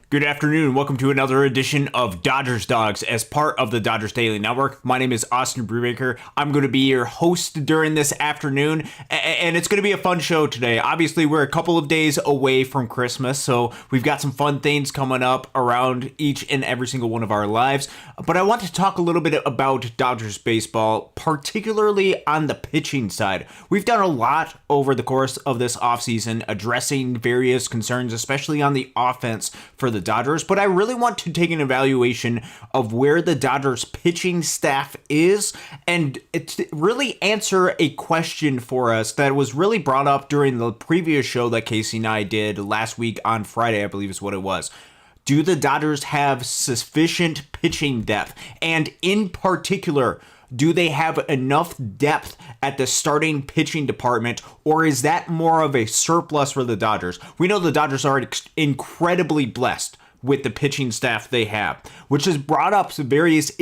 Good afternoon. Welcome to another edition of Dodgers Dogs as part of the Dodgers Daily Network. My name is Austin Brubaker. I'm going to be your host during this afternoon, and it's going to be a fun show today. Obviously, we're a couple of days away from Christmas, so we've got some fun things coming up around each and every single one of our lives. But I want to talk a little bit about Dodgers baseball, particularly on the pitching side. We've done a lot over the course of this offseason addressing various concerns, especially on the offense for the Dodgers, but I really want to take an evaluation of where the Dodgers pitching staff is and really answer a question for us that was really brought up during the previous show that Casey and I did last week on Friday, I believe is what it was. Do the Dodgers have sufficient pitching depth? And in particular, do they have enough depth at the starting pitching department, or is that more of a surplus for the Dodgers? We know the Dodgers are incredibly blessed with the pitching staff they have, which has brought up some various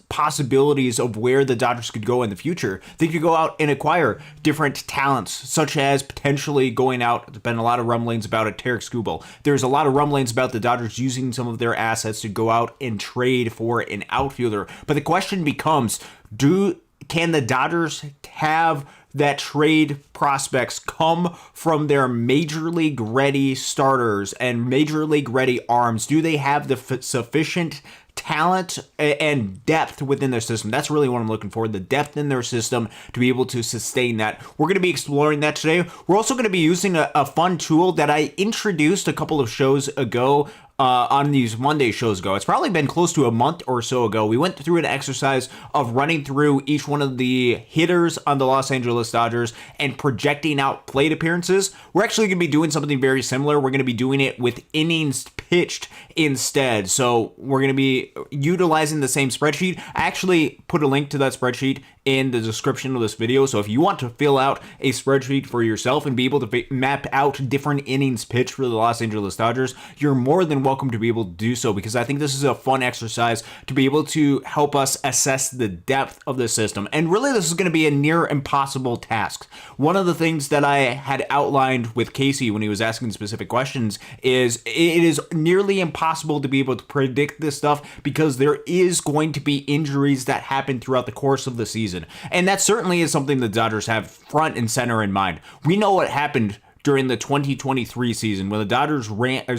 possibilities of where the Dodgers could go in the future. They could go out and acquire different talents, such as potentially going out. There's been a lot of rumblings about it, Tarek Skubal. There's a lot of rumblings about the Dodgers using some of their assets to go out and trade for an outfielder. But the question becomes, can the Dodgers have that trade prospects come from their major league ready starters and major league ready arms? Do they have the sufficient talent and depth within their system? That's really what I'm looking for, the depth in their system to be able to sustain that. We're going to be exploring that today. We're also going to be using a fun tool that I introduced a couple of shows ago. On these Monday shows ago. It's probably been close to a month or so ago. We went through an exercise of running through each one of the hitters on the Los Angeles Dodgers and projecting out plate appearances. We're actually going to be doing something very similar. We're going to be doing it with innings pitched instead. So we're going to be utilizing the same spreadsheet. I actually put a link to that spreadsheet in the description of this video. So if you want to fill out a spreadsheet for yourself and be able to map out different innings pitched for the Los Angeles Dodgers, you're more than welcome to be able to do so, because I think this is a fun exercise to be able to help us assess the depth of the system. And really, this is going to be a near impossible task. One of the things that I had outlined with Casey when he was asking specific questions is it is nearly impossible to be able to predict this stuff because there is going to be injuries that happen throughout the course of the season. And that certainly is something the Dodgers have front and center in mind. We know what happened during the 2023 season when the Dodgers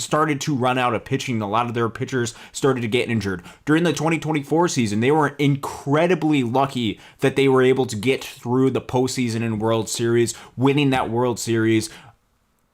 started to run out of pitching. A lot of their pitchers started to get injured. During the 2024 season, they were incredibly lucky that they were able to get through the postseason and World Series, winning that World Series.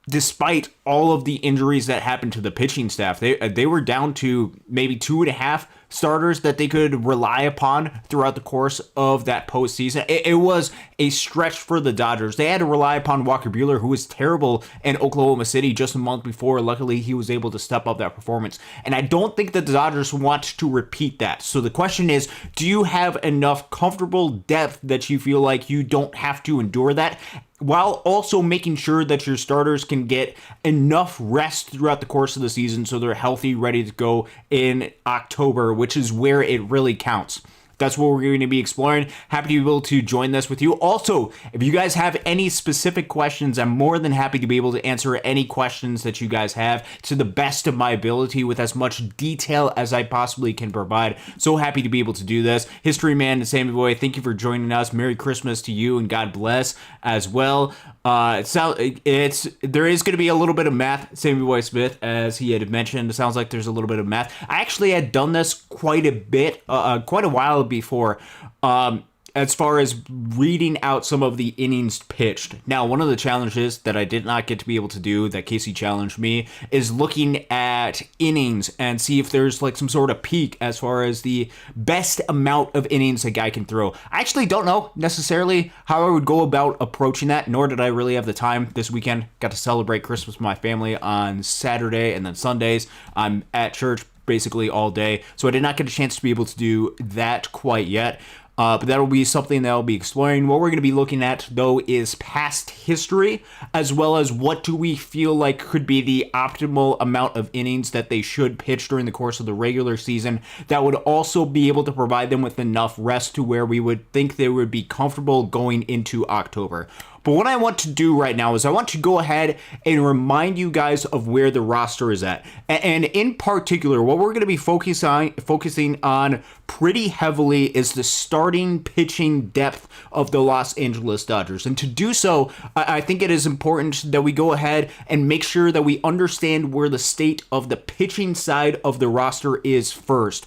Despite all of the injuries that happened to the pitching staff, they were down to maybe 2.5 starters that they could rely upon throughout the course of that postseason. It was a stretch for the Dodgers. They had to rely upon Walker Buehler, who was terrible in Oklahoma City just a month before. Luckily, he was able to step up that performance. And I don't think that the Dodgers want to repeat that. So the question is, do you have enough comfortable depth that you feel like you don't have to endure that, while also making sure that your starters can get enough rest throughout the course of the season so they're healthy, ready to go in October, which is where it really counts? That's what we're going to be exploring. Happy to be able to join this with you. Also, if you guys have any specific questions, I'm more than happy to be able to answer any questions that you guys have to the best of my ability with as much detail as I possibly can provide. So happy to be able to do this. History Man and Sammy Boy, thank you for joining us. Merry Christmas to you and God bless as well. There is going to be a little bit of math, Sammy Boy Smith, as he had mentioned. It sounds like there's a little bit of math. I actually had done this quite a while before, as far as reading out some of the innings pitched. Now, one of the challenges that I did not get to be able to do, that Casey challenged me, is looking at innings and see if there's like some sort of peak as far as the best amount of innings a guy can throw. I actually don't know necessarily how I would go about approaching that, nor did I really have the time this weekend. Got to celebrate Christmas with my family on Saturday and then Sundays. I'm at church basically all day, so I did not get a chance to be able to do that quite yet. But that'll be something that I'll be exploring. What we're going to be looking at, though, is past history, as well as what do we feel like could be the optimal amount of innings that they should pitch during the course of the regular season that would also be able to provide them with enough rest to where we would think they would be comfortable going into October. But what I want to do right now is I want to go ahead and remind you guys of where the roster is at. And in particular, what we're going to be focusing on pretty heavily is the starting pitching depth of the Los Angeles Dodgers. And to do so, I think it is important that we go ahead and make sure that we understand where the state of the pitching side of the roster is first.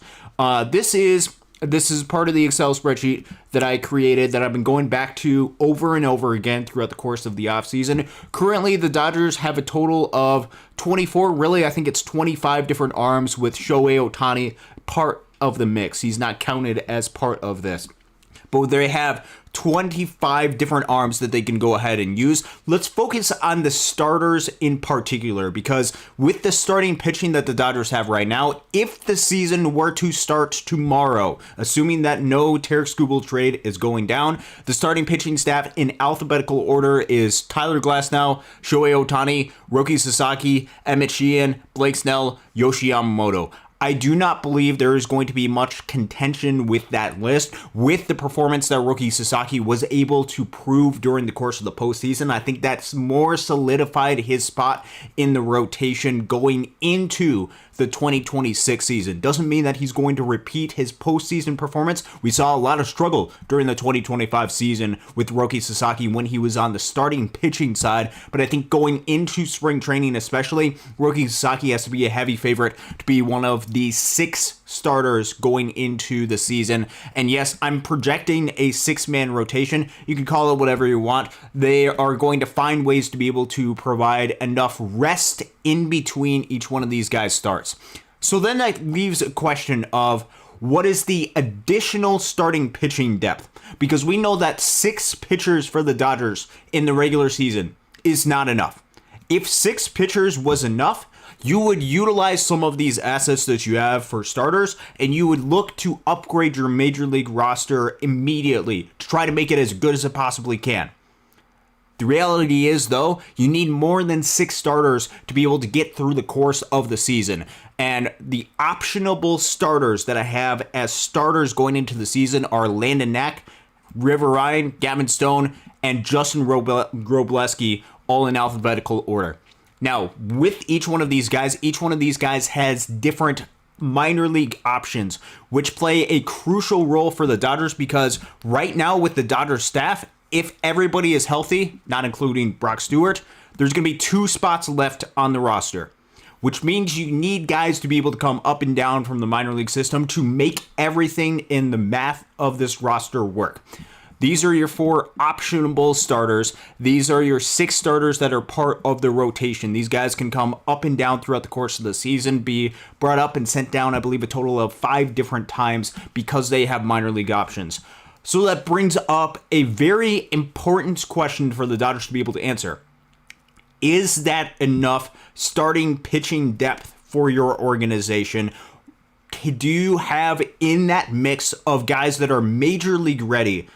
This is part of the Excel spreadsheet that I created that I've been going back to over and over again throughout the course of the offseason. Currently, the Dodgers have a total of 24, really, I think it's 25 different arms with Shohei Ohtani part of the mix. He's not counted as part of this. But they have 25 different arms that they can go ahead and use. Let's focus on the starters in particular, because with the starting pitching that the Dodgers have right now, if the season were to start tomorrow, assuming that no Tarek Skubal trade is going down, the starting pitching staff in alphabetical order is Tyler Glasnow, Shohei Ohtani, Roki Sasaki, Emmett Sheehan, Blake Snell, Yoshi Yamamoto. I do not believe there is going to be much contention with that list. With the performance that Roki Sasaki was able to prove during the course of the postseason, I think that's more solidified his spot in the rotation going into the 2026 season. Doesn't mean that he's going to repeat his postseason performance. We saw a lot of struggle during the 2025 season with Roki Sasaki when he was on the starting pitching side, but I think going into spring training especially, Roki Sasaki has to be a heavy favorite to be one of the 6 starters going into the season. And yes, I'm projecting a 6-man rotation. You can call it whatever you want. They are going to find ways to be able to provide enough rest in between each one of these guys starts. So then that leaves a question of what is the additional starting pitching depth? Because we know that 6 pitchers for the Dodgers in the regular season is not enough. If 6 pitchers was enough, you would utilize some of these assets that you have for starters, and you would look to upgrade your major league roster immediately to try to make it as good as it possibly can. The reality is, though, you need more than 6 starters to be able to get through the course of the season. And the optionable starters that I have as starters going into the season are Landon Knack, River Ryan, Gavin Stone, and Justin Robleski, all in alphabetical order. Now, with each one of these guys has different minor league options, which play a crucial role for the Dodgers, because right now with the Dodgers staff, if everybody is healthy, not including Brock Stewart, there's going to be 2 spots left on the roster, which means you need guys to be able to come up and down from the minor league system to make everything in the math of this roster work. These are your 4 optionable starters. These are your 6 starters that are part of the rotation. These guys can come up and down throughout the course of the season, be brought up and sent down, I believe, a total of 5 different times because they have minor league options. So that brings up a very important question for the Dodgers to be able to answer. Is that enough starting pitching depth for your organization? Do you have in that mix of guys that are major league ready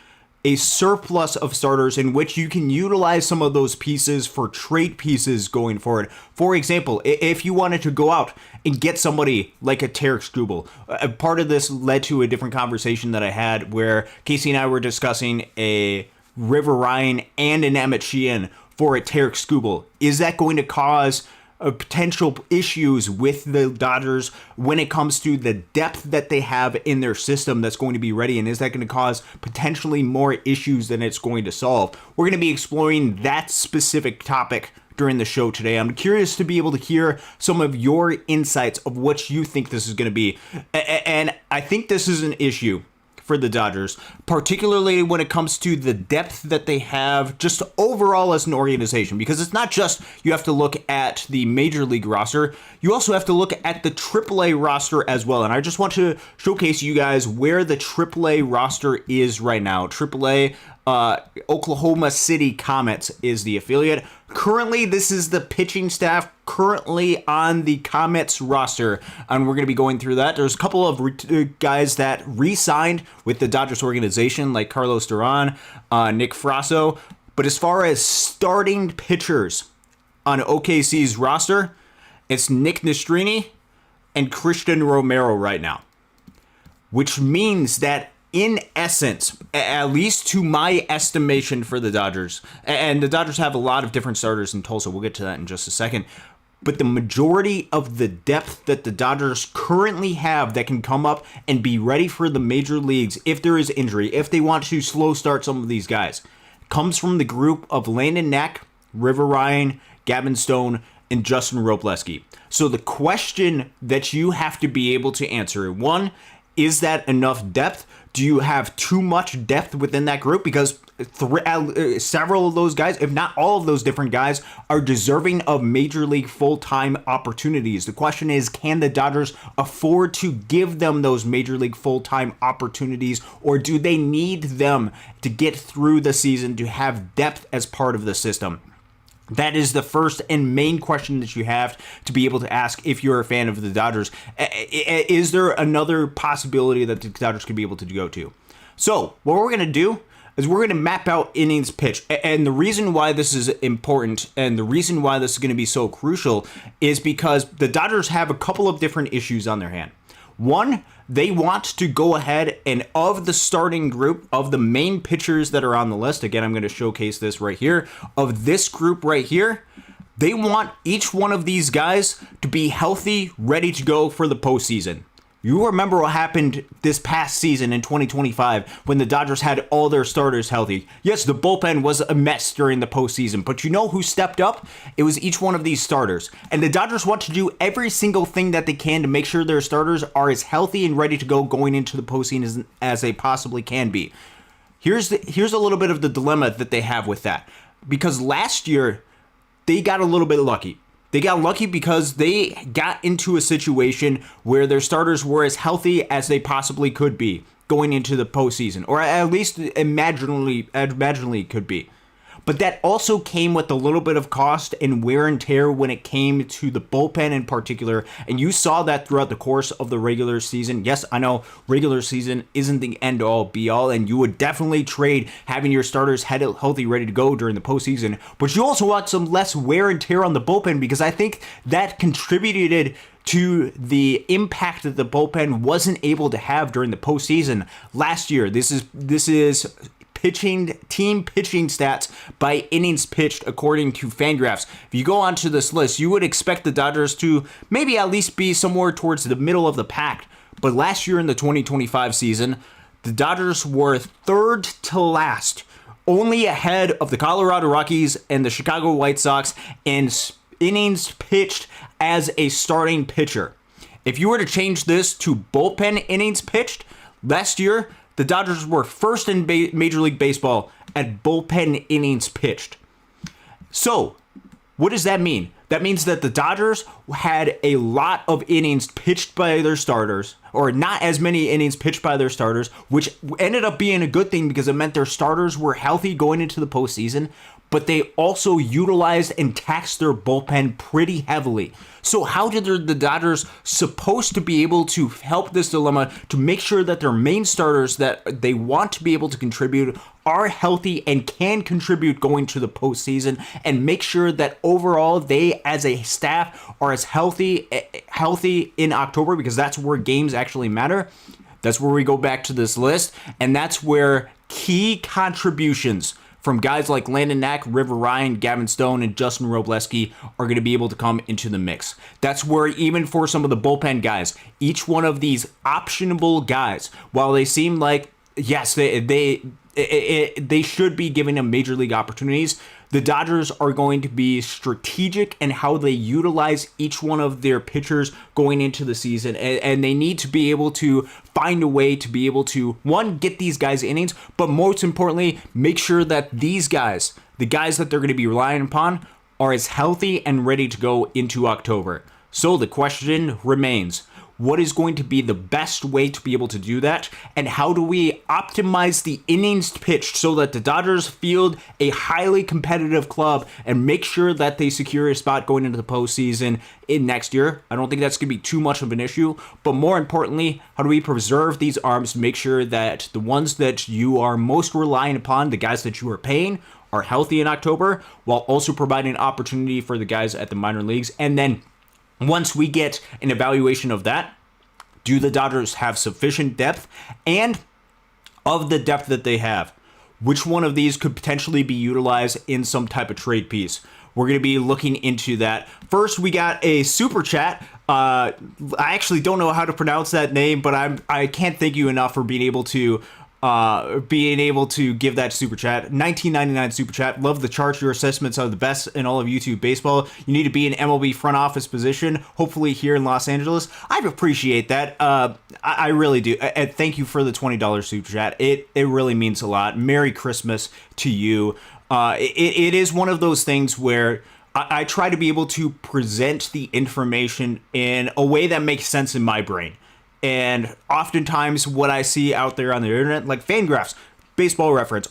a surplus of starters in which you can utilize some of those pieces for trade pieces going forward? For example, if you wanted to go out and get somebody like a Tarek Skubal, part of this led to a different conversation that I had where Casey and I were discussing a River Ryan and an Emmett Sheehan for a Tarek Skubal. Is that going to cause potential issues with the Dodgers when it comes to the depth that they have in their system that's going to be ready, and is that going to cause potentially more issues than it's going to solve? We're going to be exploring that specific topic during the show today. I'm curious to be able to hear some of your insights of what you think this is going to be, and I think this is an issue for the Dodgers, particularly when it comes to the depth that they have just overall as an organization, because it's not just you have to look at the major league roster, you also have to look at the AAA roster as well. And I just want to showcase you guys where the AAA roster is right now. AAA, Oklahoma City Comets is the affiliate. Currently, this is the pitching staff currently on the Comets roster, and we're going to be going through that. There's a couple of guys that re-signed with the Dodgers organization, like Carlos Duran, Nick Frasso, but as far as starting pitchers on OKC's roster, it's Nick Nastrini and Christian Romero right now, which means that in essence, at least to my estimation for the Dodgers, and the Dodgers have a lot of different starters in Tulsa. We'll get to that in just a second. But the majority of the depth that the Dodgers currently have that can come up and be ready for the major leagues if there is injury, if they want to slow start some of these guys, comes from the group of Landon Knack, River Ryan, Gavin Stone, and Justin Robleski. So the question that you have to be able to answer, one, is that enough depth? Do you have too much depth within that group? Because several of those guys, if not all of those different guys, are deserving of major league full-time opportunities. The question is, can the Dodgers afford to give them those major league full-time opportunities, or do they need them to get through the season to have depth as part of the system? That is the first and main question that you have to be able to ask if you're a fan of the Dodgers. Is there another possibility that the Dodgers could be able to go to? So what we're going to do is we're going to map out innings pitched. And the reason why this is important and the reason why this is going to be so crucial is because the Dodgers have a couple of different issues on their hand. One, they want to go ahead and of the starting group of the main pitchers that are on the list, again, I'm going to showcase this right here, of this group right here, they want each one of these guys to be healthy, ready to go for the postseason. You remember what happened this past season in 2025 when the Dodgers had all their starters healthy. Yes, the bullpen was a mess during the postseason, but you know who stepped up? It was each one of these starters. And the Dodgers want to do every single thing that they can to make sure their starters are as healthy and ready to go going into the postseason as they possibly can be. Here's a little bit of the dilemma that they have with that. Because last year, they got a little bit lucky. They got lucky because they got into a situation where their starters were as healthy as they possibly could be going into the postseason, or at least imaginally could be. But that also came with a little bit of cost and wear and tear when it came to the bullpen in particular. And you saw that throughout the course of the regular season. Yes, I know regular season isn't the end-all, be-all, and you would definitely trade having your starters healthy, ready to go during the postseason. But you also want some less wear and tear on the bullpen, because I think that contributed to the impact that the bullpen wasn't able to have during the postseason last year. This is team pitching stats by innings pitched according to Fangraphs. If you go onto this list, you would expect the Dodgers to maybe at least be somewhere towards the middle of the pack. But last year in the 2025 season, the Dodgers were third to last, only ahead of the Colorado Rockies and the Chicago White Sox in innings pitched as a starting pitcher. If you were to change this to bullpen innings pitched, last year, the Dodgers were first in Major League Baseball at bullpen innings pitched. So, what does that mean? That means that the Dodgers had a lot of innings pitched by their starters, or not as many innings pitched by their starters, which ended up being a good thing because it meant their starters were healthy going into the postseason, but they also utilized and taxed their bullpen pretty heavily. So how did the Dodgers supposed to be able to help this dilemma to make sure that their main starters that they want to be able to contribute are healthy and can contribute going to the postseason, and make sure that overall they as a staff are as healthy in October, because that's where games actually matter? That's where we go back to this list, and that's where key contributions from guys like Landon Knack, River Ryan, Gavin Stone, and Justin Robleski are going to be able to come into the mix. That's where even for some of the bullpen guys, each one of these optionable guys, while they seem like, yes, they should be given them major league opportunities, the Dodgers are going to be strategic in how they utilize each one of their pitchers going into the season, and they need to be able to find a way to be able to, one, get these guys innings, but most importantly, make sure that these guys, the guys that they're going to be relying upon, are as healthy and ready to go into October. So the question remains, what is going to be the best way to be able to do that? And how do we optimize the innings pitched so that the Dodgers field a highly competitive club and make sure that they secure a spot going into the postseason in next year? I don't think that's going to be too much of an issue. But more importantly, how do we preserve these arms to make sure that the ones that you are most relying upon, the guys that you are paying, are healthy in October, while also providing opportunity for the guys at the minor leagues? And then once we get an evaluation of that, do the Dodgers have sufficient depth? And of the depth that they have, which one of these could potentially be utilized in some type of trade piece? We're going to be looking into that. First, we got a super chat. I actually don't know how to pronounce that name, but I can't thank you enough for being able to give that super chat. 1999 super chat. Love the charts. Your assessments are the best in all of YouTube baseball. You need to be in MLB front office position, hopefully here in Los Angeles. I appreciate that. I really do. And thank you for the $20 super chat. It really means a lot. Merry Christmas to you. It is one of those things where I try to be able to present the information in a way that makes sense in my brain. And oftentimes what I see out there on the internet, like Fangraphs, Baseball Reference,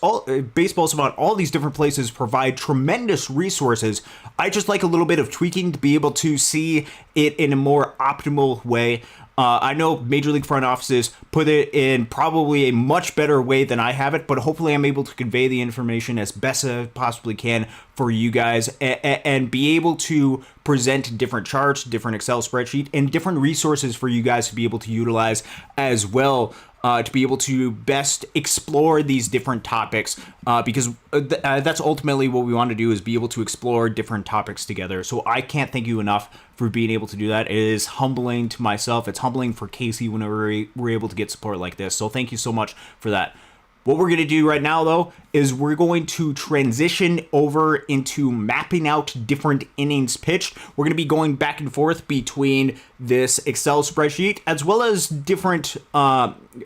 Baseball Savant, all these different places provide tremendous resources. I just like a little bit of tweaking to be able to see it in a more optimal way. I know Major League front offices put it in probably a much better way than I have it, but hopefully I'm able to convey the information as best as I possibly can for you guys and be able to present different charts, different Excel spreadsheet, and different resources for you guys to be able to utilize as well. To be able to best explore these different topics, because that's ultimately what we want to do, is be able to explore different topics together. So I can't thank you enough for being able to do that. It is humbling to myself. It's humbling for Casey whenever we're able to get support like this. So thank you so much for that. What we're going to do right now, though, is we're going to transition over into mapping out different innings pitched. We're going to be going back and forth between this Excel spreadsheet as well as different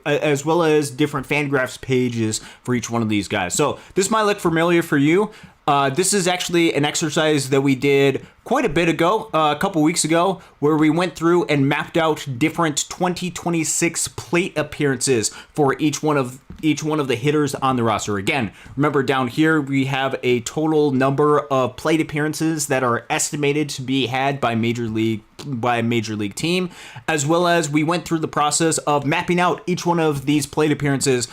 Fangraphs pages for each one of these guys. So this might look familiar for you. This is actually an exercise that we did quite a bit ago, a couple weeks ago, where we went through and mapped out different 2026 plate appearances for each one of the hitters on the roster. Again, remember down here we have a total number of plate appearances that are estimated to be had by a major league team, as well as we went through the process of mapping out each one of these plate appearances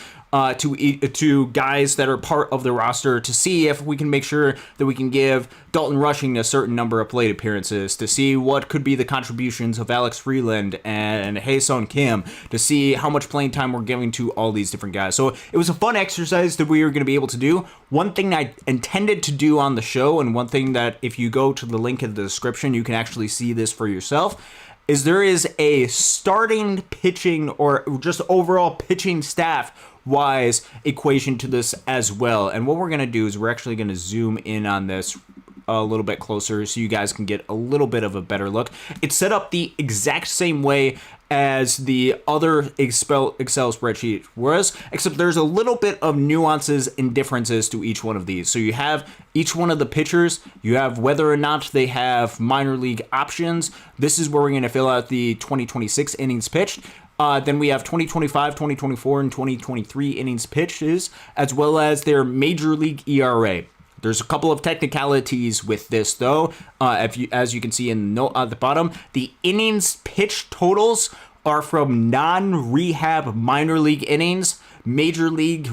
to guys that are part of the roster to see if we can make sure that we can give Dalton Rushing a certain number of plate appearances, to see what could be the contributions of Alex Freeland and Hae-Sung Kim, to see how much playing time we're giving to all these different guys. So it was a fun exercise that we were going to be able to do. One thing I intended to do on the show, and one thing that if you go to the link in the description, you can actually see this for yourself, is there is a starting pitching or just overall pitching staff wise equation to this as well. And what we're going to do is we're actually going to zoom in on this a little bit closer so you guys can get a little bit of a better look. It's set up the exact same way as the other Excel spreadsheet was, except there's a little bit of nuances and differences to each one of these. So you have each one of the pitchers, you have whether or not they have minor league options. This is where we're going to fill out the 2026 innings pitched. Then we have 2025, 2024, and 2023 innings pitches, as well as their major league ERA. There's a couple of technicalities with this, though. As you can see in the note at the bottom, the innings pitched totals are from non-rehab minor league innings, Major League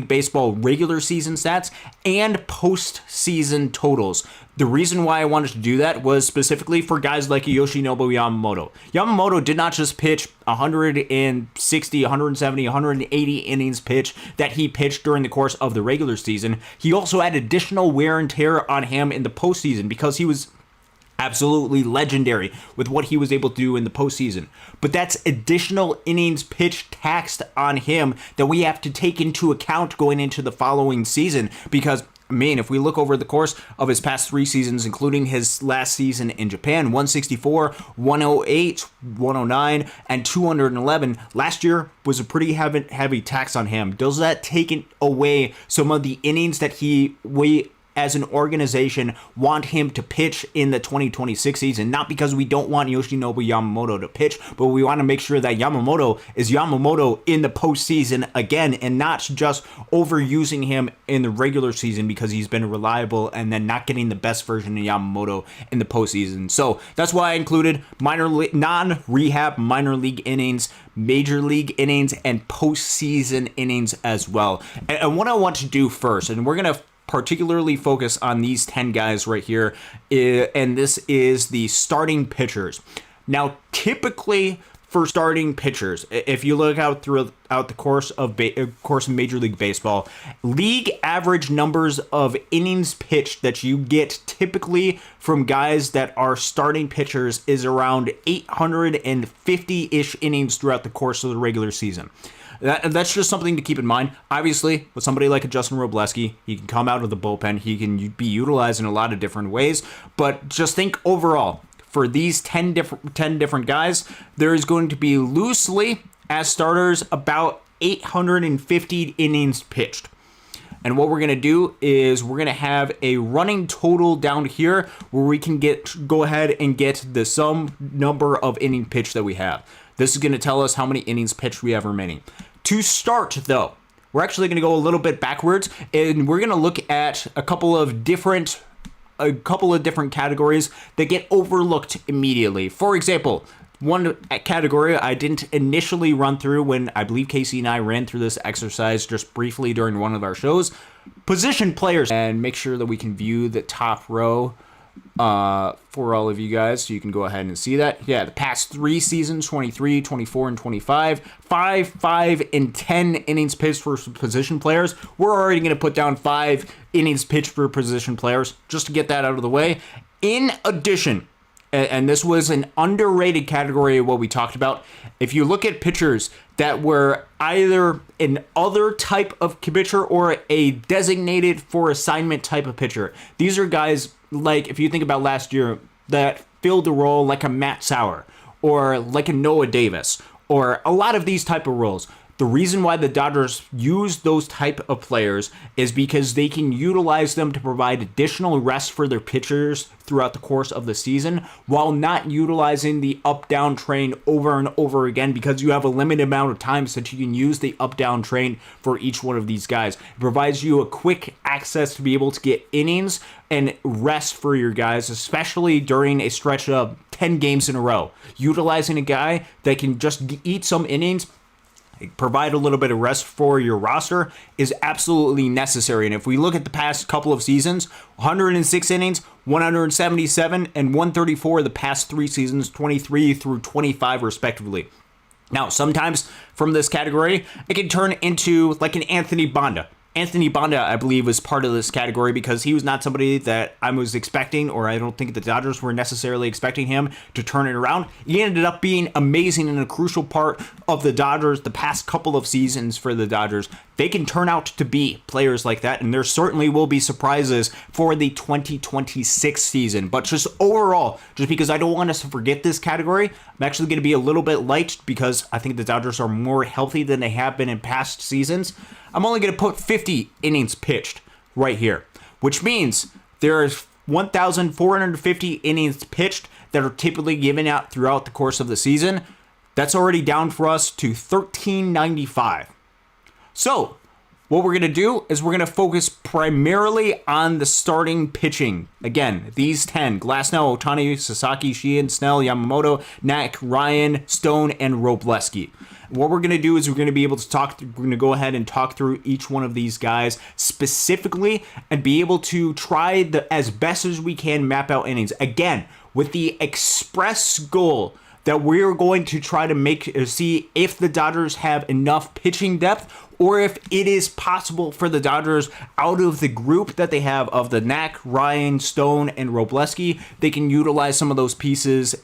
Baseball regular season stats, and postseason totals. The reason why I wanted to do that was specifically for guys like Yoshinobu Yamamoto. Yamamoto did not just pitch 160, 170, 180 innings pitch that he pitched during the course of the regular season. He also had additional wear and tear on him in the postseason because he was absolutely legendary with what he was able to do in the postseason. But that's additional innings pitched taxed on him that we have to take into account going into the following season, because if we look over the course of his past 3 seasons, including his last season in Japan, 164, 108, 109, and 211, last year was a pretty heavy tax on him. Does that take away some of the innings that we as an organization want him to pitch in the 2026 season? Not because we don't want Yoshinobu Yamamoto to pitch, but we want to make sure that Yamamoto is Yamamoto in the postseason again, and not just overusing him in the regular season because he's been reliable and then not getting the best version of Yamamoto in the postseason. So that's why I included non-rehab minor league innings, major league innings, and postseason innings as well. And what I want to do first, and we're going to particularly focus on these 10 guys right here, and this is the starting pitchers. Now, typically for starting pitchers, if you look out throughout the course of Major League Baseball, league average numbers of innings pitched that you get typically from guys that are starting pitchers is around 850-ish innings throughout the course of the regular season. That's just something to keep in mind. Obviously, with somebody like a Justin Robleski, he can come out of the bullpen. He can be utilized in a lot of different ways. But just think overall, for these 10 different guys, there is going to be loosely, as starters, about 850 innings pitched. And what we're going to do is we're going to have a running total down here where we can go ahead and get the sum number of inning pitch that we have. This is going to tell us how many innings pitched we have remaining. To start, though, we're actually going to go a little bit backwards, and we're going to look at a couple of different categories that get overlooked immediately. For example, one category I didn't initially run through when I believe Casey and I ran through this exercise just briefly during one of our shows, position players. And make sure that we can view the top row for all of you guys, so you can go ahead and see that. Yeah, the past 3 seasons, 23, 24, and 25, 5 and 10 innings pitched for position players. We're already going to put down 5 innings pitched for position players, just to get that out of the way. In addition, and this was an underrated category of what we talked about, if you look at pitchers that were either an other type of pitcher or a designated for assignment type of pitcher, these are guys like, if you think about last year, that filled a role like a Matt Sauer or like a Noah Davis or a lot of these type of roles. The reason why the Dodgers use those type of players is because they can utilize them to provide additional rest for their pitchers throughout the course of the season while not utilizing the up-down train over and over again, because you have a limited amount of times that you can use the up-down train for each one of these guys. It provides you a quick access to be able to get innings and rest for your guys, especially during a stretch of 10 games in a row. Utilizing a guy that can just eat some innings, provide a little bit of rest for your roster is absolutely necessary. And if we look at the past couple of seasons, 106 innings, 177, and 134 the past 3 seasons, 23 through 25 respectively. Now, sometimes from this category, it can turn into like an Anthony Banda. Anthony Banda, I believe, was part of this category because he was not somebody that I was expecting, or I don't think the Dodgers were necessarily expecting him to turn it around. He ended up being amazing and a crucial part of the Dodgers the past couple of seasons for the Dodgers. They can turn out to be players like that, and there certainly will be surprises for the 2026 season. But just overall, just because I don't want us to forget this category, I'm actually going to be a little bit light because I think the Dodgers are more healthy than they have been in past seasons. I'm only going to put 50 innings pitched right here, which means there's 1,450 innings pitched that are typically given out throughout the course of the season. That's already down for us to 1,395. So what we're going to do is we're going to focus primarily on the starting pitching. Again, these 10, Glasnow, Ohtani, Sasaki, Sheehan, Snell, Yamamoto, Knack, Ryan, Stone, and Robleski. What we're going to do is we're going to be able to we're going to go ahead and talk through each one of these guys specifically and be able to try as best as we can map out innings. Again, with the express goal that we're going to try to see if the Dodgers have enough pitching depth, or if it is possible for the Dodgers, out of the group that they have of the Knack, Ryan, Stone, and Robleski, they can utilize some of those pieces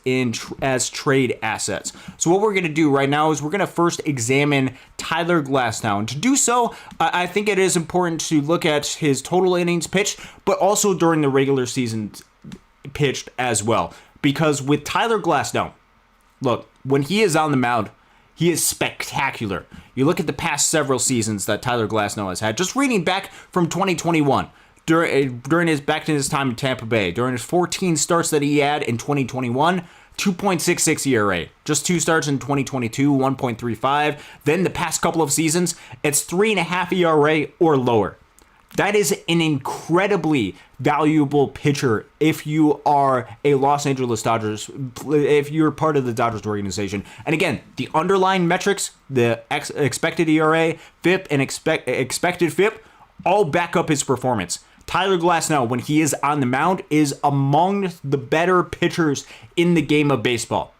as trade assets. So what we're going to do right now is we're going to first examine Tyler Glasnow. And to do so, I think it is important to look at his total innings pitched, but also during the regular season pitched as well. Because with Tyler Glasnow, look, when he is on the mound, he is spectacular. You look at the past several seasons that Tyler Glasnow has had. Just reading back from 2021, during his time in Tampa Bay, during his 14 starts that he had in 2021, 2.66 ERA. Just 2 starts in 2022, 1.35. Then the past couple of seasons, it's 3.5 ERA or lower. That is an incredibly valuable pitcher if you are a Los Angeles Dodgers, if you're part of the Dodgers organization. And again, the underlying metrics, the expected ERA, FIP, and expected FIP, all back up his performance. Tyler Glasnow, when he is on the mound, is among the better pitchers in the game of baseball.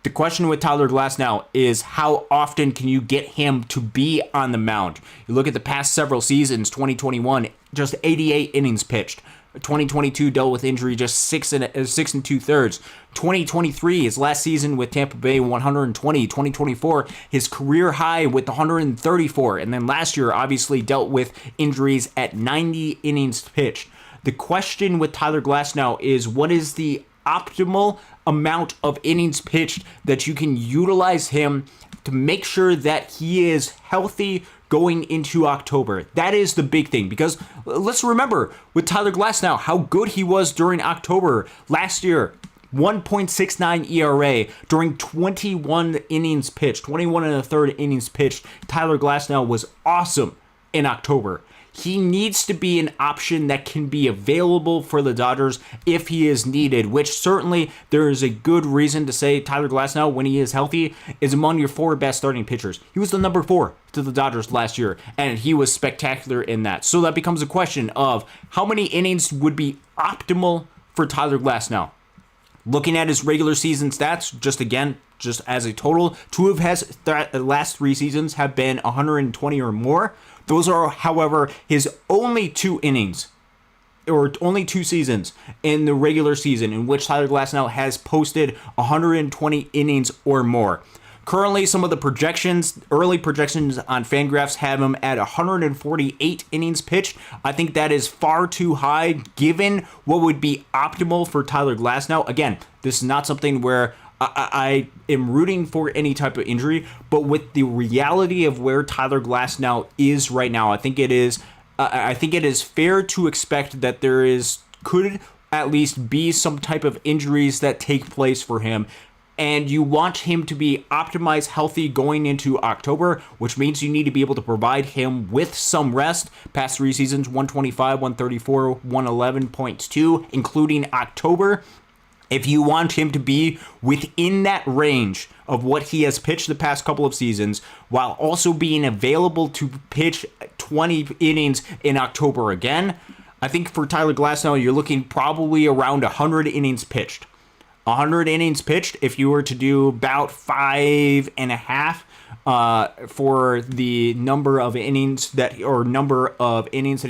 The question with Tyler Glasnow is how often can you get him to be on the mound? You look at the past several seasons, 2021, just 88 innings pitched. 2022 dealt with injury, just 6 2/3. 2023, his last season with Tampa Bay, 120. 2024, his career high with 134. And then last year, obviously, dealt with injuries at 90 innings pitched. The question with Tyler Glasnow is, what is the optimal amount of innings pitched that you can utilize him to make sure that he is healthy going into October? That is the big thing, because let's remember with Tyler Glasnow how good he was during October last year. 1.69 ERA during 21 innings pitched, 21 and a third innings pitched. Tyler Glasnow was awesome in October. He needs to be an option that can be available for the Dodgers if he is needed, which certainly there is a good reason to say Tyler Glasnow, when he is healthy, is among your 4 best starting pitchers. He was the number 4 to the Dodgers last year, and he was spectacular in that. So that becomes a question of how many innings would be optimal for Tyler Glasnow. Looking at his regular season stats, just as a total, 2 of his last 3 seasons have been 120 or more. Those are, however, his only 2 innings, or only 2 seasons in the regular season in which Tyler Glasnow has posted 120 innings or more. Currently, some of the early projections on Fangraphs have him at 148 innings pitched. I think that is far too high given what would be optimal for Tyler Glasnow. Again, this is not something where I am rooting for any type of injury, but with the reality of where Tyler Glasnow is right now, I think it is fair to expect that could at least be some type of injuries that take place for him. And you want him to be optimized healthy going into October, which means you need to be able to provide him with some rest. Past 3 seasons, 125, 134, 111.2, including October. If you want him to be within that range of what he has pitched the past couple of seasons, while also being available to pitch 20 innings in October again, I think for Tyler Glasnow, you're looking probably around 100 innings pitched. 100 innings pitched, if you were to do about 5.5 for the number of innings that he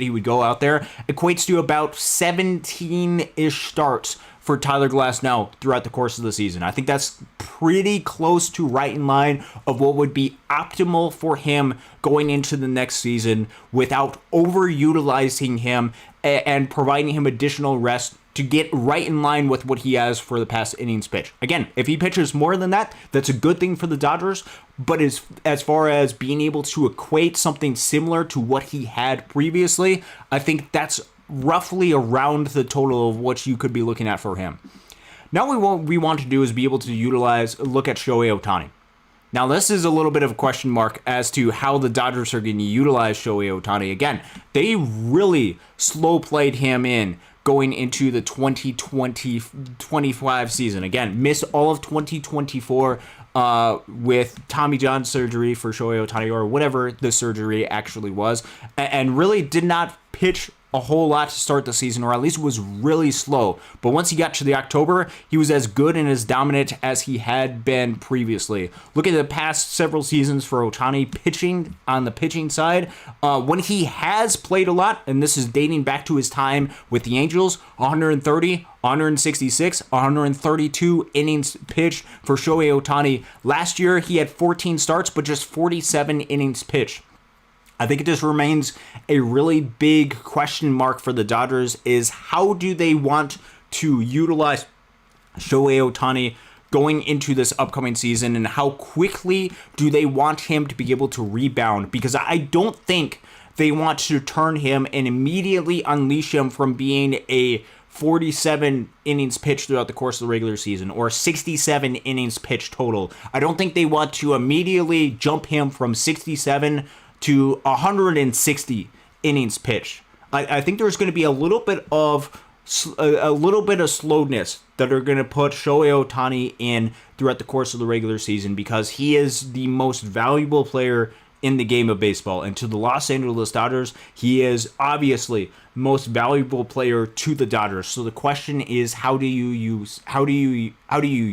would go out there, equates to about 17-ish starts for Tyler Glasnow throughout the course of the season. I think that's pretty close to right in line of what would be optimal for him going into the next season without overutilizing him and providing him additional rest to get right in line with what he has for the past innings pitch. Again, if he pitches more than that, that's a good thing for the Dodgers, but as far as being able to equate something similar to what he had previously, I think that's roughly around the total of what you could be looking at for him. Now what we want to do is be able to look at Shohei Ohtani. Now this is a little bit of a question mark as to how the Dodgers are going to utilize Shohei Ohtani. Again, they really slow played him in going into the 2020-25 season. Again, missed all of 2024 with Tommy John surgery for Shohei Ohtani, or whatever the surgery actually was, and really did not pitch a whole lot to start the season, or at least was really slow. But once he got to the October, he was as good and as dominant as he had been previously. Look at the past several seasons for Ohtani pitching on the pitching side. When he has played a lot, and this is dating back to his time with the Angels, 130, 166, 132 innings pitched for Shohei Ohtani. Last year, he had 14 starts, but just 47 innings pitched. I think it just remains a really big question mark for the Dodgers is how do they want to utilize Shohei Ohtani going into this upcoming season, and how quickly do they want him to be able to rebound? Because I don't think they want to turn him and immediately unleash him from being a 47 innings pitched throughout the course of the regular season, or 67 innings pitched total. I don't think they want to immediately jump him from 67 to 160 innings pitched. I think there's going to be a little bit of slowness that are going to put Shohei Ohtani in throughout the course of the regular season, because he is the most valuable player in the game of baseball. And to the Los Angeles Dodgers, he is obviously the most valuable player to the Dodgers. So the question is, how do you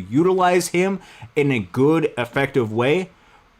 utilize him in a good, effective way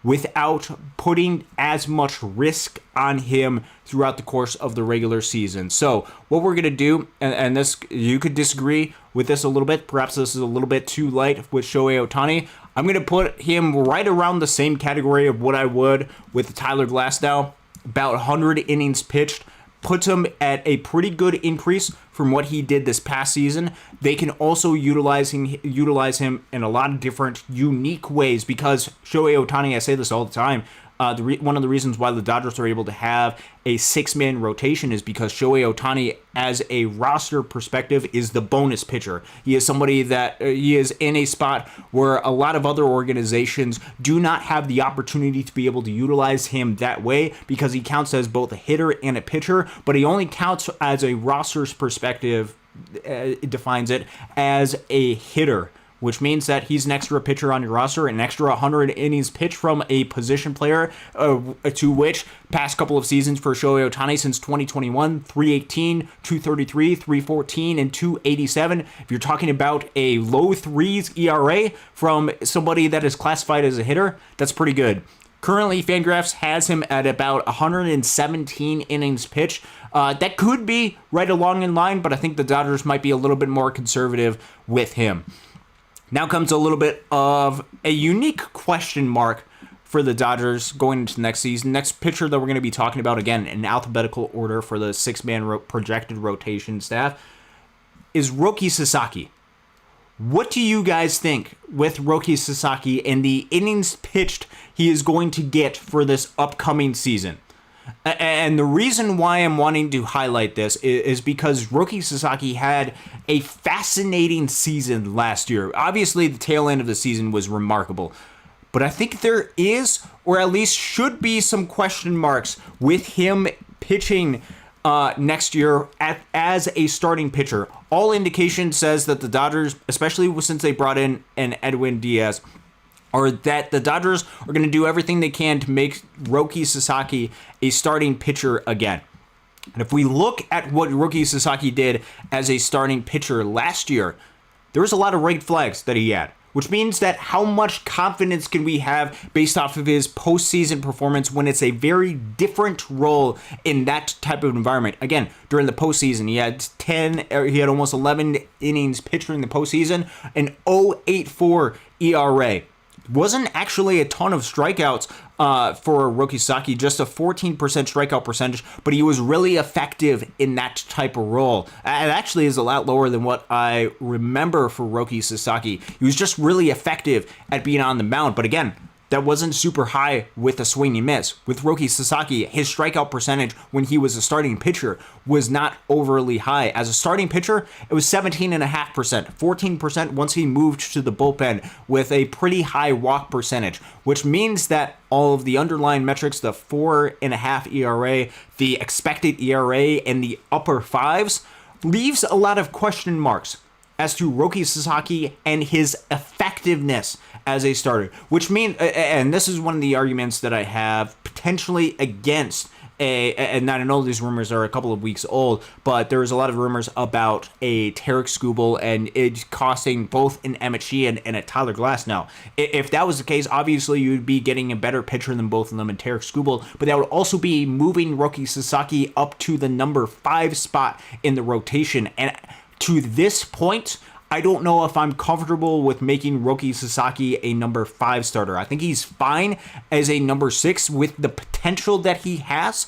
without putting as much risk on him throughout the course of the regular season? So what we're going to do, and this, you could disagree with this a little bit, perhaps this is a little bit too light with Shohei Ohtani. I'm going to put him right around the same category of what I would with Tyler Glasnow. About 100 innings pitched puts him at a pretty good increase from what he did this past season. They can also utilize him in a lot of different unique ways, because Shohei Ohtani, I say this all the time, one of the reasons why the Dodgers are able to have a 6-man rotation is because Shohei Ohtani, as a roster perspective, is the bonus pitcher. He is somebody that he is in a spot where a lot of other organizations do not have the opportunity to be able to utilize him that way, because he counts as both a hitter and a pitcher, but he only counts as a roster's perspective, it defines it as a hitter, which means that he's an extra pitcher on your roster, an extra 100 innings pitched from a position player, to which past couple of seasons for Shohei Ohtani since 2021, 318, 233, 314, and 287. If you're talking about a low threes ERA from somebody that is classified as a hitter, that's pretty good. Currently, Fangraphs has him at about 117 innings pitched. That could be right along in line, but I think the Dodgers might be a little bit more conservative with him. Now comes a little bit of a unique question mark for the Dodgers going into next season. Next pitcher that we're going to be talking about, again, in alphabetical order for the 6-man projected rotation staff, is Roki Sasaki. What do you guys think with Roki Sasaki and the innings pitched he is going to get for this upcoming season? And the reason why I'm wanting to highlight this is because Roki Sasaki had a fascinating season last year. Obviously, the tail end of the season was remarkable, but I think there is, or at least should be, some question marks with him pitching next year as a starting pitcher. All indication says that the Dodgers, especially since they brought in an Edwin Diaz, or that the Dodgers are going to do everything they can to make Roki Sasaki a starting pitcher again. And if we look at what Roki Sasaki did as a starting pitcher last year, there was a lot of red flags that he had, which means that how much confidence can we have based off of his postseason performance when it's a very different role in that type of environment? Again, during the postseason, he had almost 11 innings pitched during the postseason, an 0.84 ERA. Wasn't actually a ton of strikeouts for Roki Sasaki, just a 14% strikeout percentage, but he was really effective in that type of role. It actually is a lot lower than what I remember for Roki Sasaki. He was just really effective at being on the mound, but again, that wasn't super high with a swing and miss. With Roki Sasaki, his strikeout percentage when he was a starting pitcher was not overly high. As a starting pitcher, it was 17.5%, 14% once he moved to the bullpen, with a pretty high walk percentage, which means that all of the underlying metrics, the 4.5 ERA, the expected ERA, and the upper fives, leaves a lot of question marks as to Roki Sasaki and his effectiveness as a starter, which means, and this is one of the arguments that I have potentially against and I know these rumors are a couple of weeks old, but there was a lot of rumors about a Tarek Skubal and it costing both an Emmett Sheehan and a Tyler Glasnow. If that was the case, obviously you'd be getting a better pitcher than both of them in Tarek Skubal, but that would also be moving Roki Sasaki up to the number 5 spot in the rotation. And to this point, I don't know if I'm comfortable with making Roki Sasaki a number 5 starter. I think he's fine as a number 6 with the potential that he has.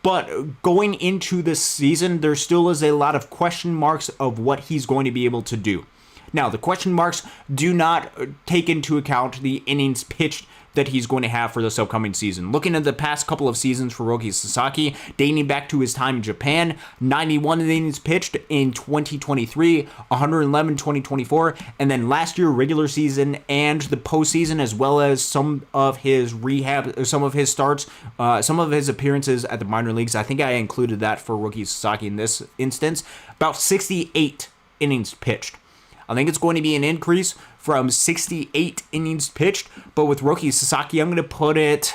But going into this season, there still is a lot of question marks of what he's going to be able to do. Now, the question marks do not take into account the innings pitched that he's going to have for this upcoming season. Looking at the past couple of seasons for Roki Sasaki, dating back to his time in Japan, 91 innings pitched in 2023, 111 2024, and then last year, regular season and the postseason, as well as some of his rehab, some of his starts, some of his appearances at the minor leagues. I think I included that for Roki Sasaki in this instance. About 68 innings pitched. I think it's going to be an increase from 68 innings pitched, but with Roki Sasaki, I'm going to put it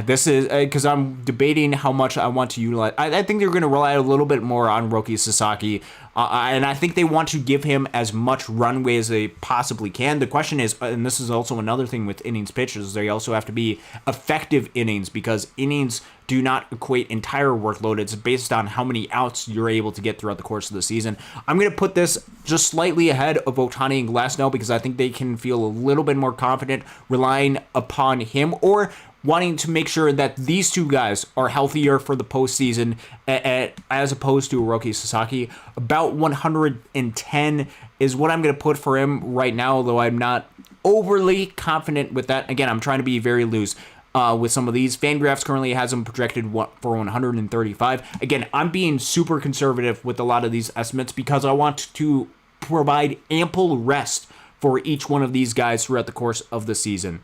This is because I'm debating how much I want to utilize. I think they're going to rely a little bit more on Roki Sasaki, and I think they want to give him as much runway as they possibly can. The question is, and this is also another thing with innings pitches, they also have to be effective innings, because innings do not equate entire workload. It's based on how many outs you're able to get throughout the course of the season. I'm going to put this just slightly ahead of Ohtani and Glasnow because I think they can feel a little bit more confident relying upon him, or wanting to make sure that these two guys are healthier for the postseason as opposed to Roki Sasaki. About 110 is what I'm going to put for him right now, although I'm not overly confident with that. Again, I'm trying to be very loose with some of these. Fangraphs currently has him projected for 135. Again, I'm being super conservative with a lot of these estimates because I want to provide ample rest for each one of these guys throughout the course of the season.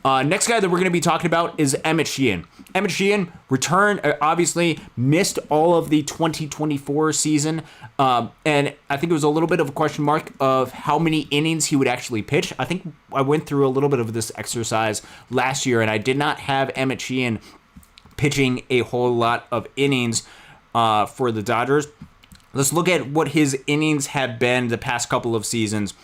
Next guy that we're going to be talking about is Emmett Sheehan. Emmett Sheehan returned, obviously missed all of the 2024 season, and I think it was a little bit of a question mark of how many innings he would actually pitch. I think I went through a little bit of this exercise last year, and I did not have Emmett Sheehan pitching a whole lot of innings for the Dodgers. Let's look at what his innings have been the past couple of seasons.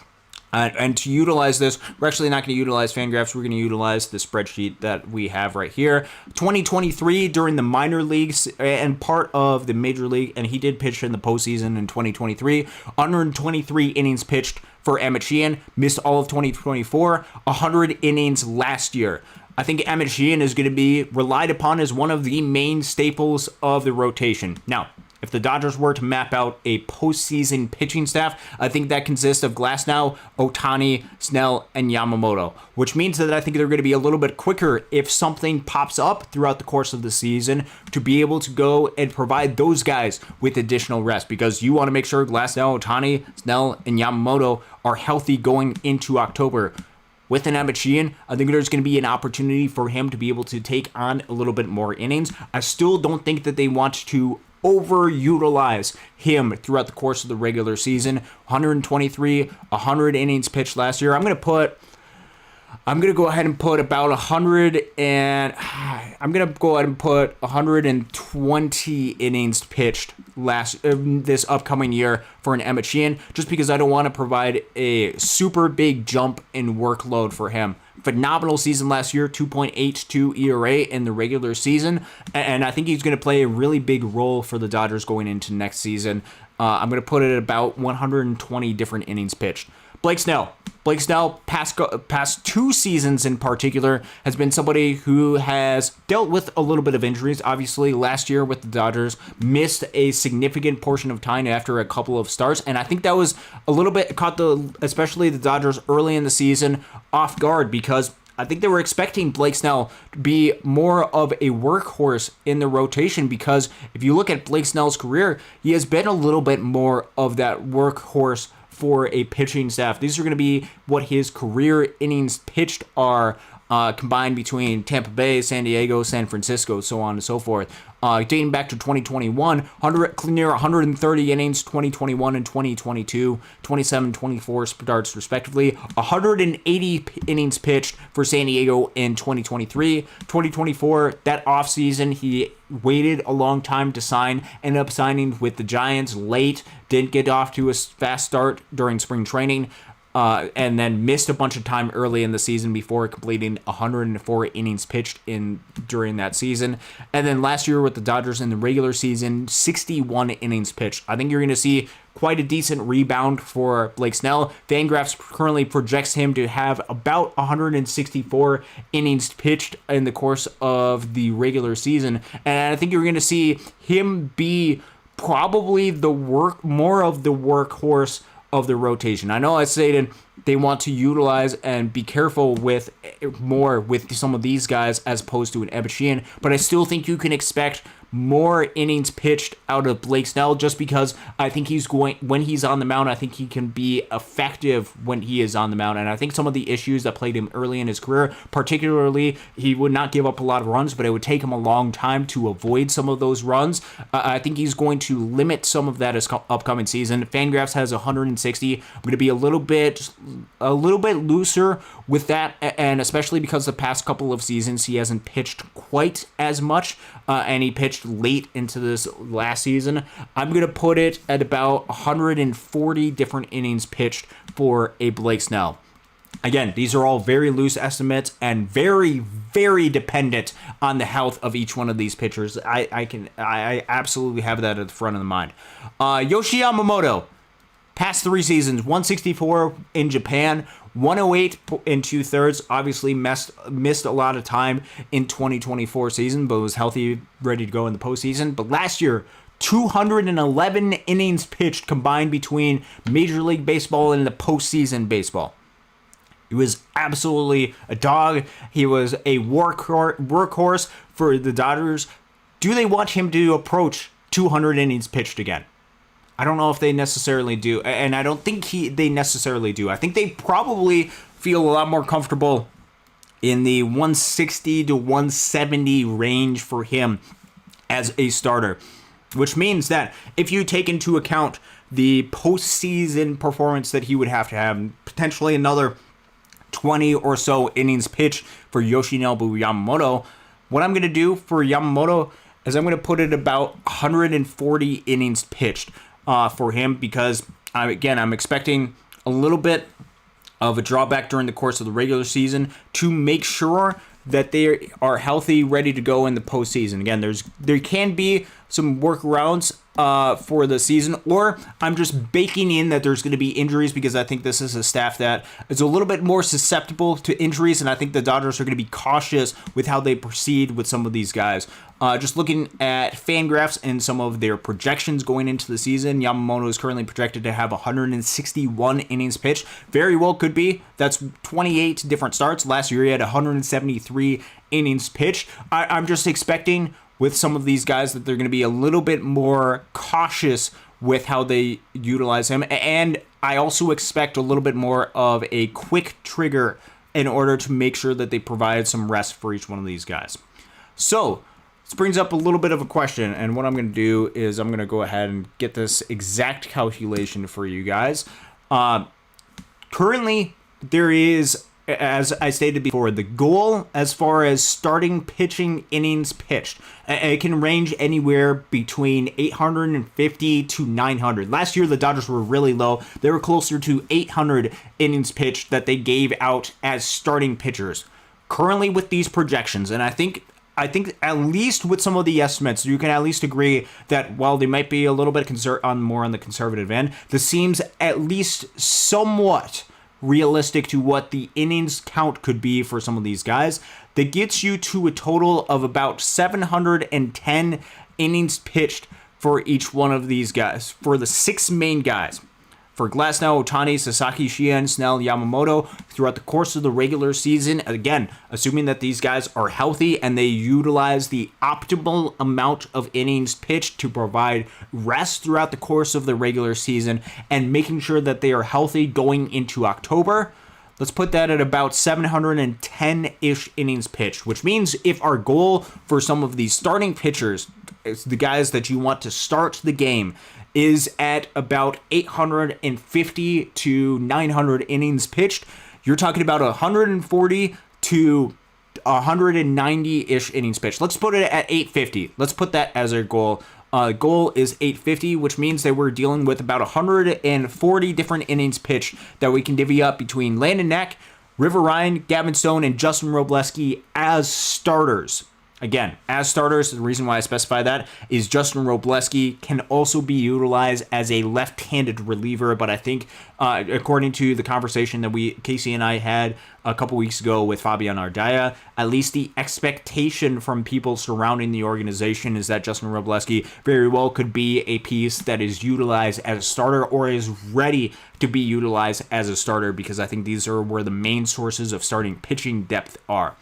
And to utilize this, we're actually not going to utilize Fangraphs. We're going to utilize the spreadsheet that we have right here. 2023 during the minor leagues and part of the major league, and he did pitch in the postseason in 2023. 123 innings pitched for Emmett Sheehan. Missed all of 2024. 100 innings last year. I think Emmett Sheehan is going to be relied upon as one of the main staples of the rotation. Now, if the Dodgers were to map out a postseason pitching staff, I think that consists of Glasnow, Ohtani, Snell, and Yamamoto, which means that I think they're going to be a little bit quicker if something pops up throughout the course of the season to be able to go and provide those guys with additional rest, because you want to make sure Glasnow, Ohtani, Snell, and Yamamoto are healthy going into October. With an Emmett Sheehan, I think there's going to be an opportunity for him to be able to take on a little bit more innings. I still don't think that they want to overutilize him throughout the course of the regular season. 123, 100 innings pitched last year. I'm going to go ahead and put about 120 innings pitched this upcoming year for an Emmett Sheehan, just because I don't want to provide a super big jump in workload for him. Phenomenal season last year, 2.82 ERA in the regular season, and I think he's going to play a really big role for the Dodgers going into next season. I'm going to put it at about 120 different innings pitched. Blake Snell, past two seasons in particular, has been somebody who has dealt with a little bit of injuries. Obviously, last year with the Dodgers, missed a significant portion of time after a couple of starts, and I think that was a little bit especially the Dodgers early in the season, off guard, because I think they were expecting Blake Snell to be more of a workhorse in the rotation, because if you look at Blake Snell's career, he has been a little bit more of that workhorse for a pitching staff. These are going to be what his career innings pitched are, combined between Tampa Bay, San Diego, San Francisco, so on and so forth. Dating back to 2021, near 130 innings, 2021 and 2022, 27, 24 starts respectively, 180 innings pitched for San Diego in 2023. 2024, that offseason, he waited a long time to sign, ended up signing with the Giants late, didn't get off to a fast start during spring training, and then missed a bunch of time early in the season before completing 104 innings pitched during that season. And then last year with the Dodgers in the regular season, 61 innings pitched. I think you're going to see quite a decent rebound for Blake Snell. Fangraphs currently projects him to have about 164 innings pitched in the course of the regular season. And I think you're going to see him be probably more of the workhorse of the rotation. I know I stated they want to utilize and be careful with some of these guys as opposed to an Emmett Sheehan, but I still think you can expect more innings pitched out of Blake Snell, just because I think when he's on the mound, I think he can be effective when he is on the mound. And I think some of the issues that plagued him early in his career, particularly he would not give up a lot of runs, but it would take him a long time to avoid some of those runs. I think he's going to limit some of that this upcoming season. Fangraphs has 160. I'm going to be a little bit looser with that, and especially because the past couple of seasons he hasn't pitched quite as much, and he pitched late into this last season. I'm going to put it at about 140 different innings pitched for a Blake Snell. Again, these are all very loose estimates and very, very dependent on the health of each one of these pitchers. I absolutely have that at the front of the mind. Yoshi Yamamoto, past 3 seasons, 164 in Japan, 108 in 2/3. Obviously missed a lot of time in 2024 season, but was healthy, ready to go in the postseason. But last year, 211 innings pitched combined between Major League Baseball and the postseason baseball. He was absolutely a dog. He was a workhorse for the Dodgers. Do they want him to approach 200 innings pitched again? I don't know if they necessarily do, and I don't think they necessarily do. I think they probably feel a lot more comfortable in the 160 to 170 range for him as a starter, which means that if you take into account the postseason performance that he would have to have, potentially another 20 or so innings pitched for Yoshinobu Yamamoto, what I'm going to do for Yamamoto is I'm going to put it about 140 innings pitched for him, because I'm expecting a little bit of a drawback during the course of the regular season to make sure that they are healthy, ready to go in the postseason. Again, there can be some workarounds for the season, or I'm just baking in that there's going to be injuries, because I think this is a staff that is a little bit more susceptible to injuries, and I think the Dodgers are going to be cautious with how they proceed with some of these guys. Just looking at Fangraphs and some of their projections going into the season, Yamamoto is currently projected to have 161 innings pitched. Very well could be. That's 28 different starts. Last year he had 173 innings pitched. I'm just expecting with some of these guys that they're going to be a little bit more cautious with how they utilize him. And I also expect a little bit more of a quick trigger in order to make sure that they provide some rest for each one of these guys. So this brings up a little bit of a question, and what I'm going to do is I'm going to go ahead and get this exact calculation for you guys. Currently, there is, as I stated before, the goal as far as starting pitching innings pitched, it can range anywhere between 850 to 900. Last year, the Dodgers were really low. They were closer to 800 innings pitched that they gave out as starting pitchers. Currently, with these projections, and I think at least with some of the estimates, you can at least agree that while they might be a little bit more on the conservative end, this seems at least somewhat realistic to what the innings count could be for some of these guys. That gets you to a total of about 710 innings pitched for each one of these guys, for the 6 main guys. For Glasnow, Ohtani, Sasaki, Sheehan, Snell, Yamamoto, throughout the course of the regular season, again, assuming that these guys are healthy and they utilize the optimal amount of innings pitched to provide rest throughout the course of the regular season, and making sure that they are healthy going into October, let's put that at about 710-ish innings pitched, which means if our goal for some of these starting pitchers, is the guys that you want to start the game, is at about 850 to 900 innings pitched, you're talking about 140 to 190-ish innings pitched. Let's put it at 850. Let's put that as our goal. Goal is 850, which means that we're dealing with about 140 different innings pitched that we can divvy up between Landon Knack, River Ryan, Gavin Stone, and Justin Robleski as starters. Again, as starters, the reason why I specify that is Justin Robleski can also be utilized as a left-handed reliever, but I think according to the conversation that Casey and I had a couple weeks ago with Fabian Ardaya, at least the expectation from people surrounding the organization is that Justin Robleski very well could be a piece that is utilized as a starter or is ready to be utilized as a starter, because I think these are where the main sources of starting pitching depth are.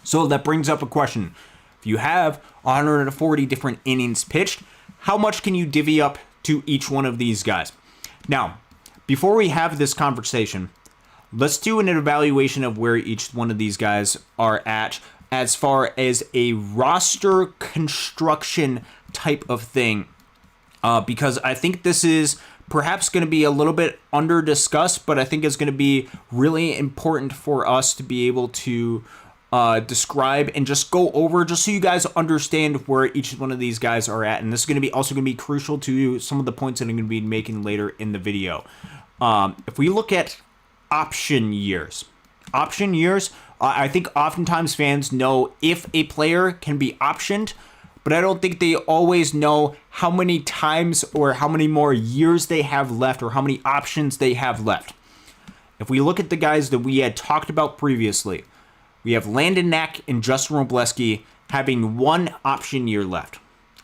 So that brings up a question. If you have 140 different innings pitched, how much can you divvy up to each one of these guys? Now, before we have this conversation, let's do an evaluation of where each one of these guys are at as far as a roster construction type of thing. Because I think this is perhaps going to be a little bit under discussed, but I think it's going to be really important for us to be able to describe and just go over, just so you guys understand where each one of these guys are at. And this is going to be also going to be crucial to some of the points that I'm going to be making later in the video. If we look at option years, I think oftentimes fans know if a player can be optioned, but I don't think they always know how many times or how many more years they have left or how many options they have left. If we look at the guys that we had talked about previously, we have Landon Knack and Justin Robleski having 1 option year left.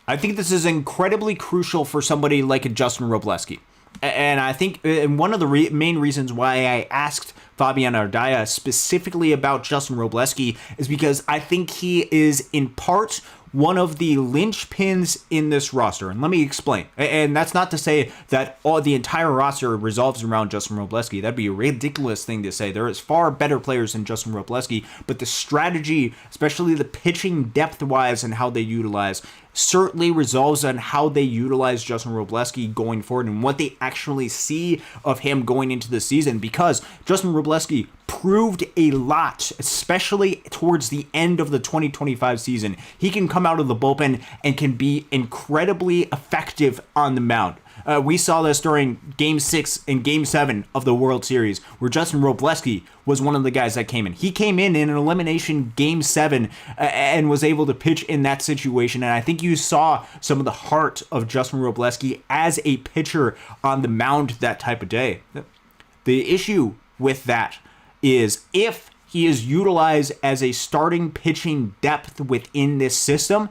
I think this is incredibly crucial for somebody like a Justin Robleski. And I think one of the main reasons why I asked Fabian Ardaya specifically about Justin Robleski is because I think he is in part one of the linchpins in this roster. And let me explain. And that's not to say that the entire roster revolves around Justin Robleski. That'd be a ridiculous thing to say. There is far better players than Justin Robleski, but the strategy, especially the pitching depth-wise and how they utilize, certainly resolves on how they utilize Justin Robleski going forward and what they actually see of him going into the season, because Justin Robleski proved a lot, especially towards the end of the 2025 season. He can come out of the bullpen and can be incredibly effective on the mound. We saw this during Game 6 and Game 7 of the World Series, where Justin Robleski was one of the guys that came in. He came in an elimination Game 7 and was able to pitch in that situation, and I think you saw some of the heart of Justin Robleski as a pitcher on the mound that type of day. The issue with that is if he is utilized as a starting pitching depth within this system,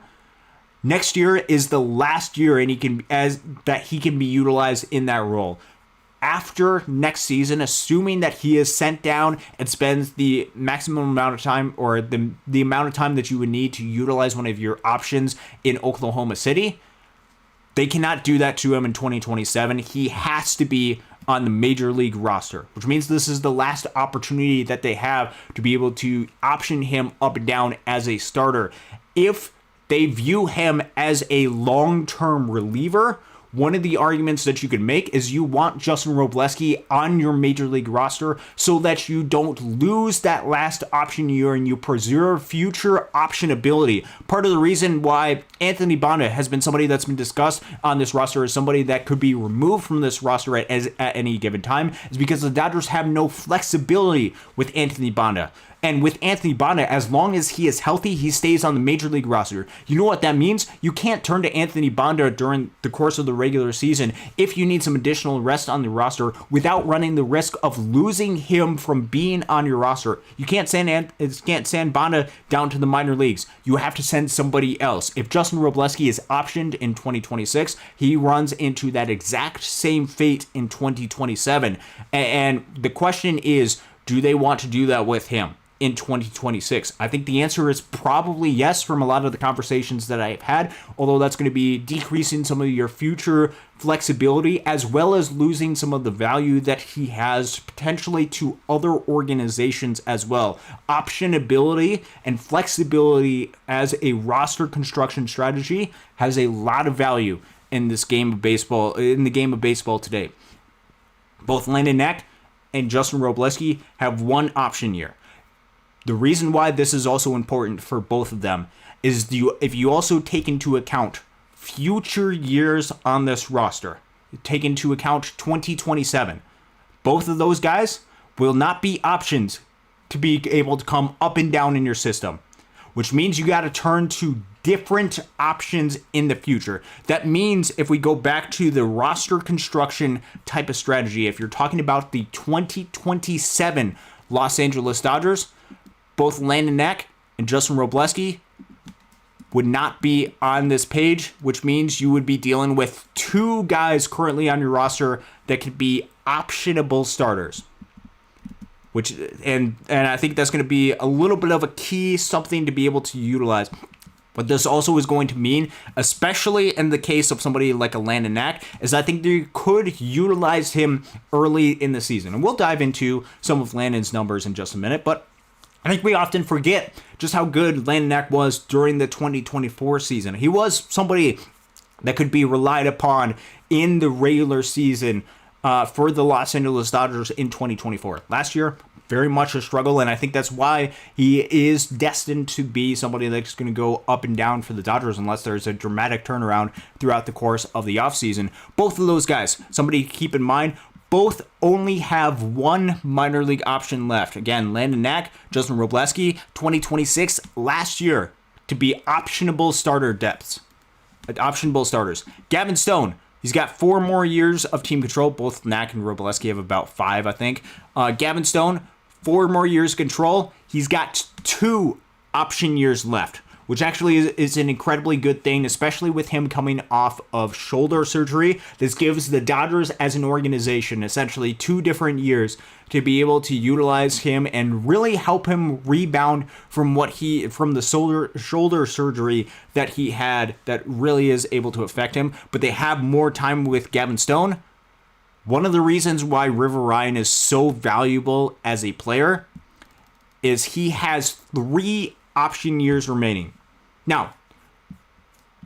next year is the last year and he can be utilized in that role. After next season, assuming that he is sent down and spends the maximum amount of time or the amount of time that you would need to utilize one of your options in Oklahoma City, they cannot do that to him in 2027. He has to be on the major league roster, which means this is the last opportunity that they have to be able to option him up and down as a starter. If they view him as a long-term reliever, one of the arguments that you could make is you want Justin Robleski on your major league roster so that you don't lose that last option year and you preserve future optionability. Part of the reason why Anthony Banda has been somebody that's been discussed on this roster as somebody that could be removed from this roster at any given time is because the Dodgers have no flexibility with Anthony Banda. And with Anthony Banda, as long as he is healthy, he stays on the major league roster. You know what that means? You can't turn to Anthony Banda during the course of the regular season if you need some additional rest on the roster without running the risk of losing him from being on your roster. You can't send Banda down to the minor leagues. You have to send somebody else. If Justin Robleski is optioned in 2026, he runs into that exact same fate in 2027. And the question is, do they want to do that with him in 2026? I think the answer is probably yes from a lot of the conversations that I've had, although that's going to be decreasing some of your future flexibility as well as losing some of the value that he has potentially to other organizations as well. Optionability and flexibility as a roster construction strategy has a lot of value in this game of baseball, in the game of baseball today. Both Landon Knack and Justin Robleski have 1 option year. The reason why this is also important for both of them is if you also take into account future years on this roster, take into account 2027, both of those guys will not be options to be able to come up and down in your system, which means you got to turn to different options in the future. That means if we go back to the roster construction type of strategy, if you're talking about the 2027 Los Angeles Dodgers, both Landon Knack and Justin Robleski would not be on this page, which means you would be dealing with 2 guys currently on your roster that could be optionable starters. And I think that's going to be a little bit of a key, something to be able to utilize. What this also is going to mean, especially in the case of somebody like a Landon Knack, is I think they could utilize him early in the season. And we'll dive into some of Landon's numbers in just a minute, but I think we often forget just how good Landon Knack was during the 2024 season. He was somebody that could be relied upon in the regular season for the Los Angeles Dodgers in 2024. Last year, very much a struggle, and I think that's why he is destined to be somebody that's going to go up and down for the Dodgers unless there's a dramatic turnaround throughout the course of the offseason. Both of those guys, somebody to keep in mind, both only have one minor league option left. Again, Landon Knack, Justin Robleski, 2026, last year to be optionable starter depths. Optionable starters. Gavin Stone, he's got 4 more years of team control. Both Knack and Robleski have about 5, I think. Gavin Stone, 4 more years control. He's got 2 option years left, which actually is an incredibly good thing, especially with him coming off of shoulder surgery. This gives the Dodgers as an organization essentially 2 different years to be able to utilize him and really help him rebound from the shoulder surgery that he had that really is able to affect him. But they have more time with Gavin Stone. One of the reasons why River Ryan is so valuable as a player is he has 3 option years remaining. Now,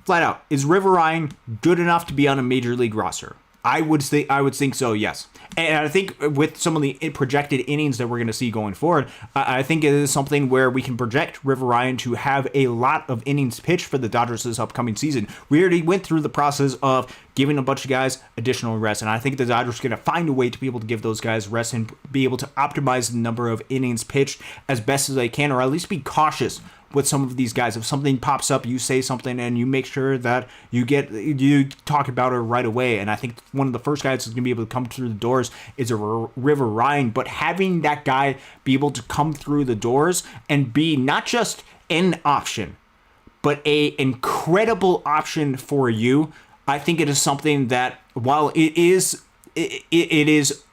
flat out, is River Ryan good enough to be on a major league roster? I would think so, yes. And I think with some of the projected innings that we're going to see going forward, I think it is something where we can project River Ryan to have a lot of innings pitched for the Dodgers this upcoming season. We already went through the process of giving a bunch of guys additional rest, and I think the Dodgers are going to find a way to be able to give those guys rest and be able to optimize the number of innings pitched as best as they can, or at least be cautious with some of these guys. If something pops up, you say something and you make sure that you talk about it right away. And I think one of the first guys that's going to be able to come through the doors is a River Ryan. But having that guy be able to come through the doors and be not just an option, but a incredible option for you, I think it is something that, while it is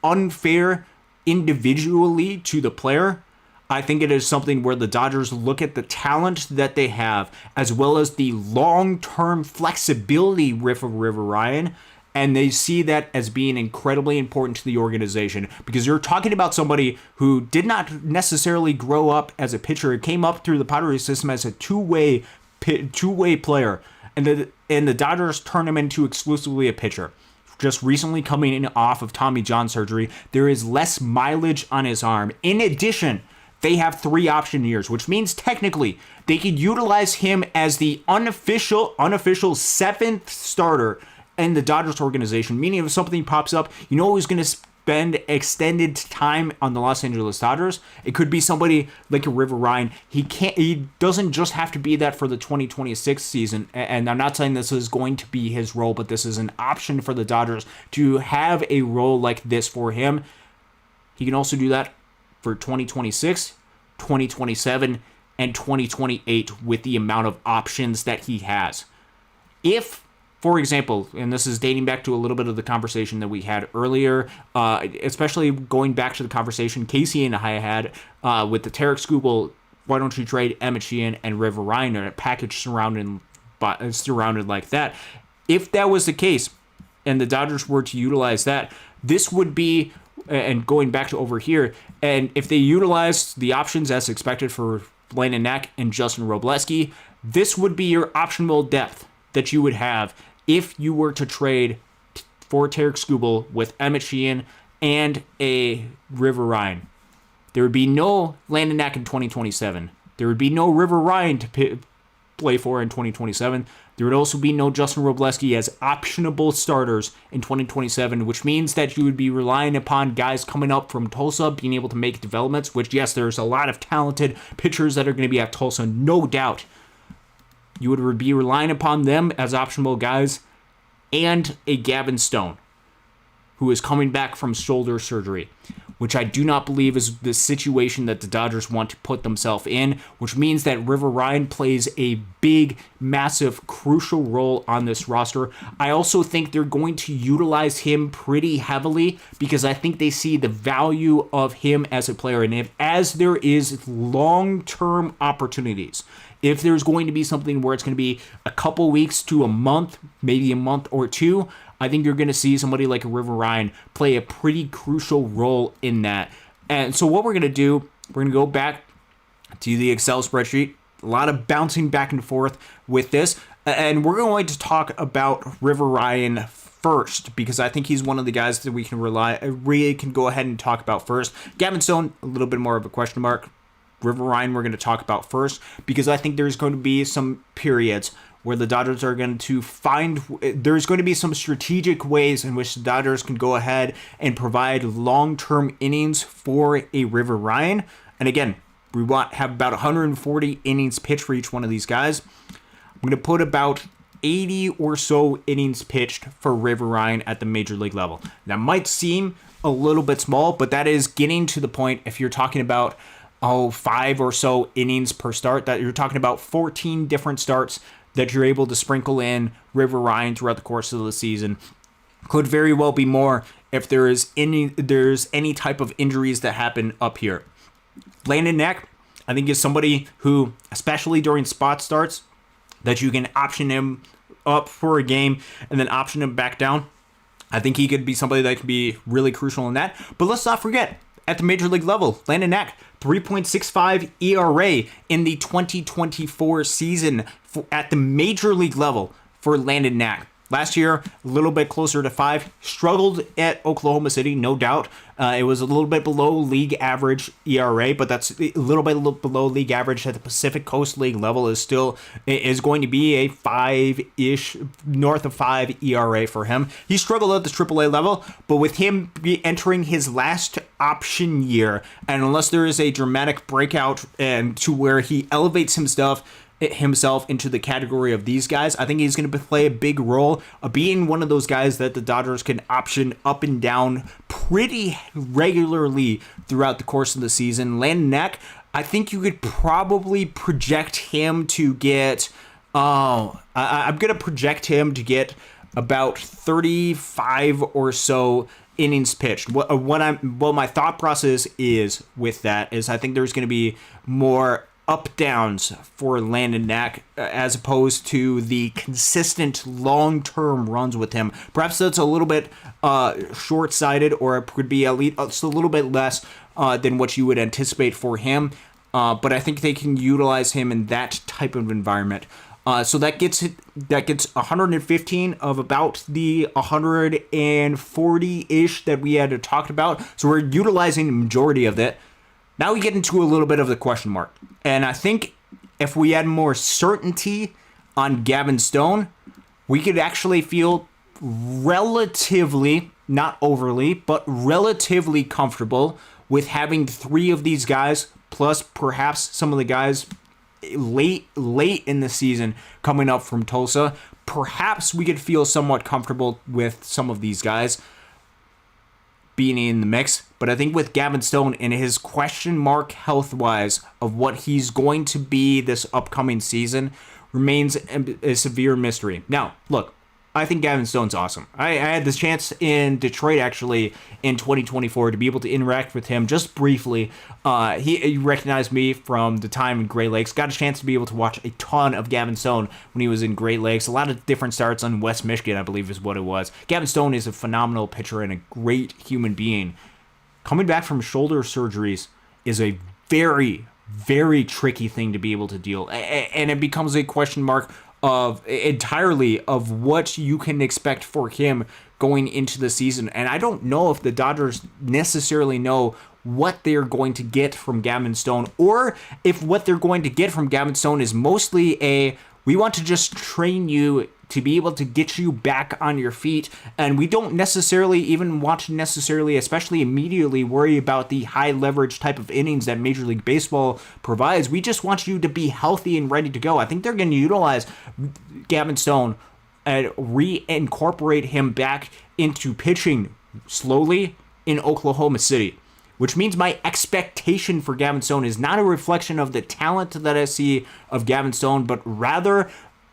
unfair individually to the player, I think it is something where the Dodgers look at the talent that they have, as well as the long-term flexibility of River Ryan, and they see that as being incredibly important to the organization, because you're talking about somebody who did not necessarily grow up as a pitcher. It came up through the Padres system as a two-way player, and the Dodgers turned him into exclusively a pitcher. Just recently coming in off of Tommy John surgery, there is less mileage on his arm. In addition, they have 3 option years, which means technically they could utilize him as the unofficial 7th starter in the Dodgers organization, meaning if something pops up, you know who's going to spend extended time on the Los Angeles Dodgers? It could be somebody like a River Ryan. He doesn't just have to be that for the 2026 season, and I'm not saying this is going to be his role, but this is an option for the Dodgers to have a role like this for him. He can also do that for 2026, 2027, and 2028 with the amount of options that he has. If, for example, and this is dating back to a little bit of the conversation that we had earlier, especially going back to the conversation Casey and I had with the Tarek Skubal, why don't you trade Emmett Sheehan and River Ryan in a package surrounded like that. If that was the case and the Dodgers were to utilize that, this would be, and going back to over here, and if they utilize the options as expected for Landon Knack and Justin Robleski, this would be your optional depth that you would have if you were to trade for Tarek Skubal with Emmett Sheehan and a River Ryan. There would be no Landon Knack in 2027. There would be no River Ryan to play for in 2027. There would also be no Justin Robleski as optionable starters in 2027, which means that you would be relying upon guys coming up from Tulsa being able to make developments, which, yes, there's a lot of talented pitchers that are going to be at Tulsa, no doubt. You would be relying upon them as optionable guys, and a Gavin Stone, who is coming back from shoulder surgery. which I do not believe is the situation that the Dodgers want to put themselves in, which means that River Ryan plays a big, massive, crucial role on this roster. I also think they're going to utilize him pretty heavily because I think they see the value of him as a player. And as there is long-term opportunities, if there's going to be something where it's going to be a couple weeks to a month, maybe a month or two, I think you're going to see somebody like a River Ryan play a pretty crucial role in that. And so what we're going to do, we're going to go back to the Excel spreadsheet. A lot of bouncing back and forth with this. And we're going to talk about River Ryan first because I think he's one of the guys that we can really can go ahead and talk about first. Gavin Stone, a little bit more of a question mark. River Ryan we're going to talk about first because I think there's going to be some periods where the Dodgers are going to there's going to be some strategic ways in which the Dodgers can go ahead and provide long-term innings for a River Ryan. And again, we have about 140 innings pitched for each one of these guys. I'm going to put about 80 or so innings pitched for River Ryan at the major league level. That might seem a little bit small, but that is getting to the point if you're talking about 5 or so innings per start, that you're talking about 14 different starts that you're able to sprinkle in River Ryan throughout the course of the season. Could very well be more if there's any type of injuries that happen up here. Landon Knack, I think, is somebody who, especially during spot starts, that you can option him up for a game and then option him back down. I think he could be somebody that could be really crucial in that. But let's not forget, at the major league level, Landon Knack, 3.65 ERA in the 2024 season at the major league level for Landon Knack. Last year, a little bit closer to 5. Struggled at Oklahoma City, no doubt. It was a little bit below league average ERA, but that's a little bit below league average at the Pacific Coast League level is going to be a 5-ish, north of 5 ERA for him. He struggled at the AAA level, but with him entering his last option year, and unless there is a dramatic breakout and to where he elevates himself into the category of these guys, I think he's going to play a big role of being one of those guys that the Dodgers can option up and down pretty regularly throughout the course of the season. Landon Knack, I think you could probably project him to get I'm going to project him to get about 35 or so innings pitched. What my thought process is with that is I think there's going to be more up downs for Landon Knack as opposed to the consistent long-term runs with him. Perhaps that's a little bit short-sighted, or it could be at least a little bit less than what you would anticipate for him. But I think they can utilize him in that type of environment. So that gets 115 of about the 140-ish that we had talked about. So we're utilizing the majority of it. Now we get into a little bit of the question mark. And I think if we had more certainty on Gavin Stone, we could actually feel relatively, not overly, but relatively comfortable with having 3 of these guys, plus perhaps some of the guys late in the season coming up from Tulsa. Perhaps we could feel somewhat comfortable with some of these guys being in the mix. But I think with Gavin Stone and his question mark health-wise of what he's going to be this upcoming season remains a severe mystery. Now, look, I think Gavin Stone's awesome. I had this chance in Detroit, actually, in 2024 to be able to interact with him just briefly. He recognized me from the time in Great Lakes. Got a chance to be able to watch a ton of Gavin Stone when he was in Great Lakes. A lot of different starts on West Michigan, I believe is what it was. Gavin Stone is a phenomenal pitcher and a great human being. Coming back from shoulder surgeries is a very, very tricky thing to be able to deal. And it becomes a question mark entirely of what you can expect for him going into the season. And I don't know if the Dodgers necessarily know what they're going to get from Gavin Stone, or if what they're going to get from Gavin Stone is mostly we want to just train you to be able to get you back on your feet, and we don't necessarily even want to especially immediately worry about the high leverage type of innings that Major League Baseball provides. We just want you to be healthy and ready to go. I think they're going to utilize Gavin Stone and reincorporate him back into pitching slowly in Oklahoma City. which means my expectation for Gavin Stone is not a reflection of the talent that I see of Gavin Stone, but rather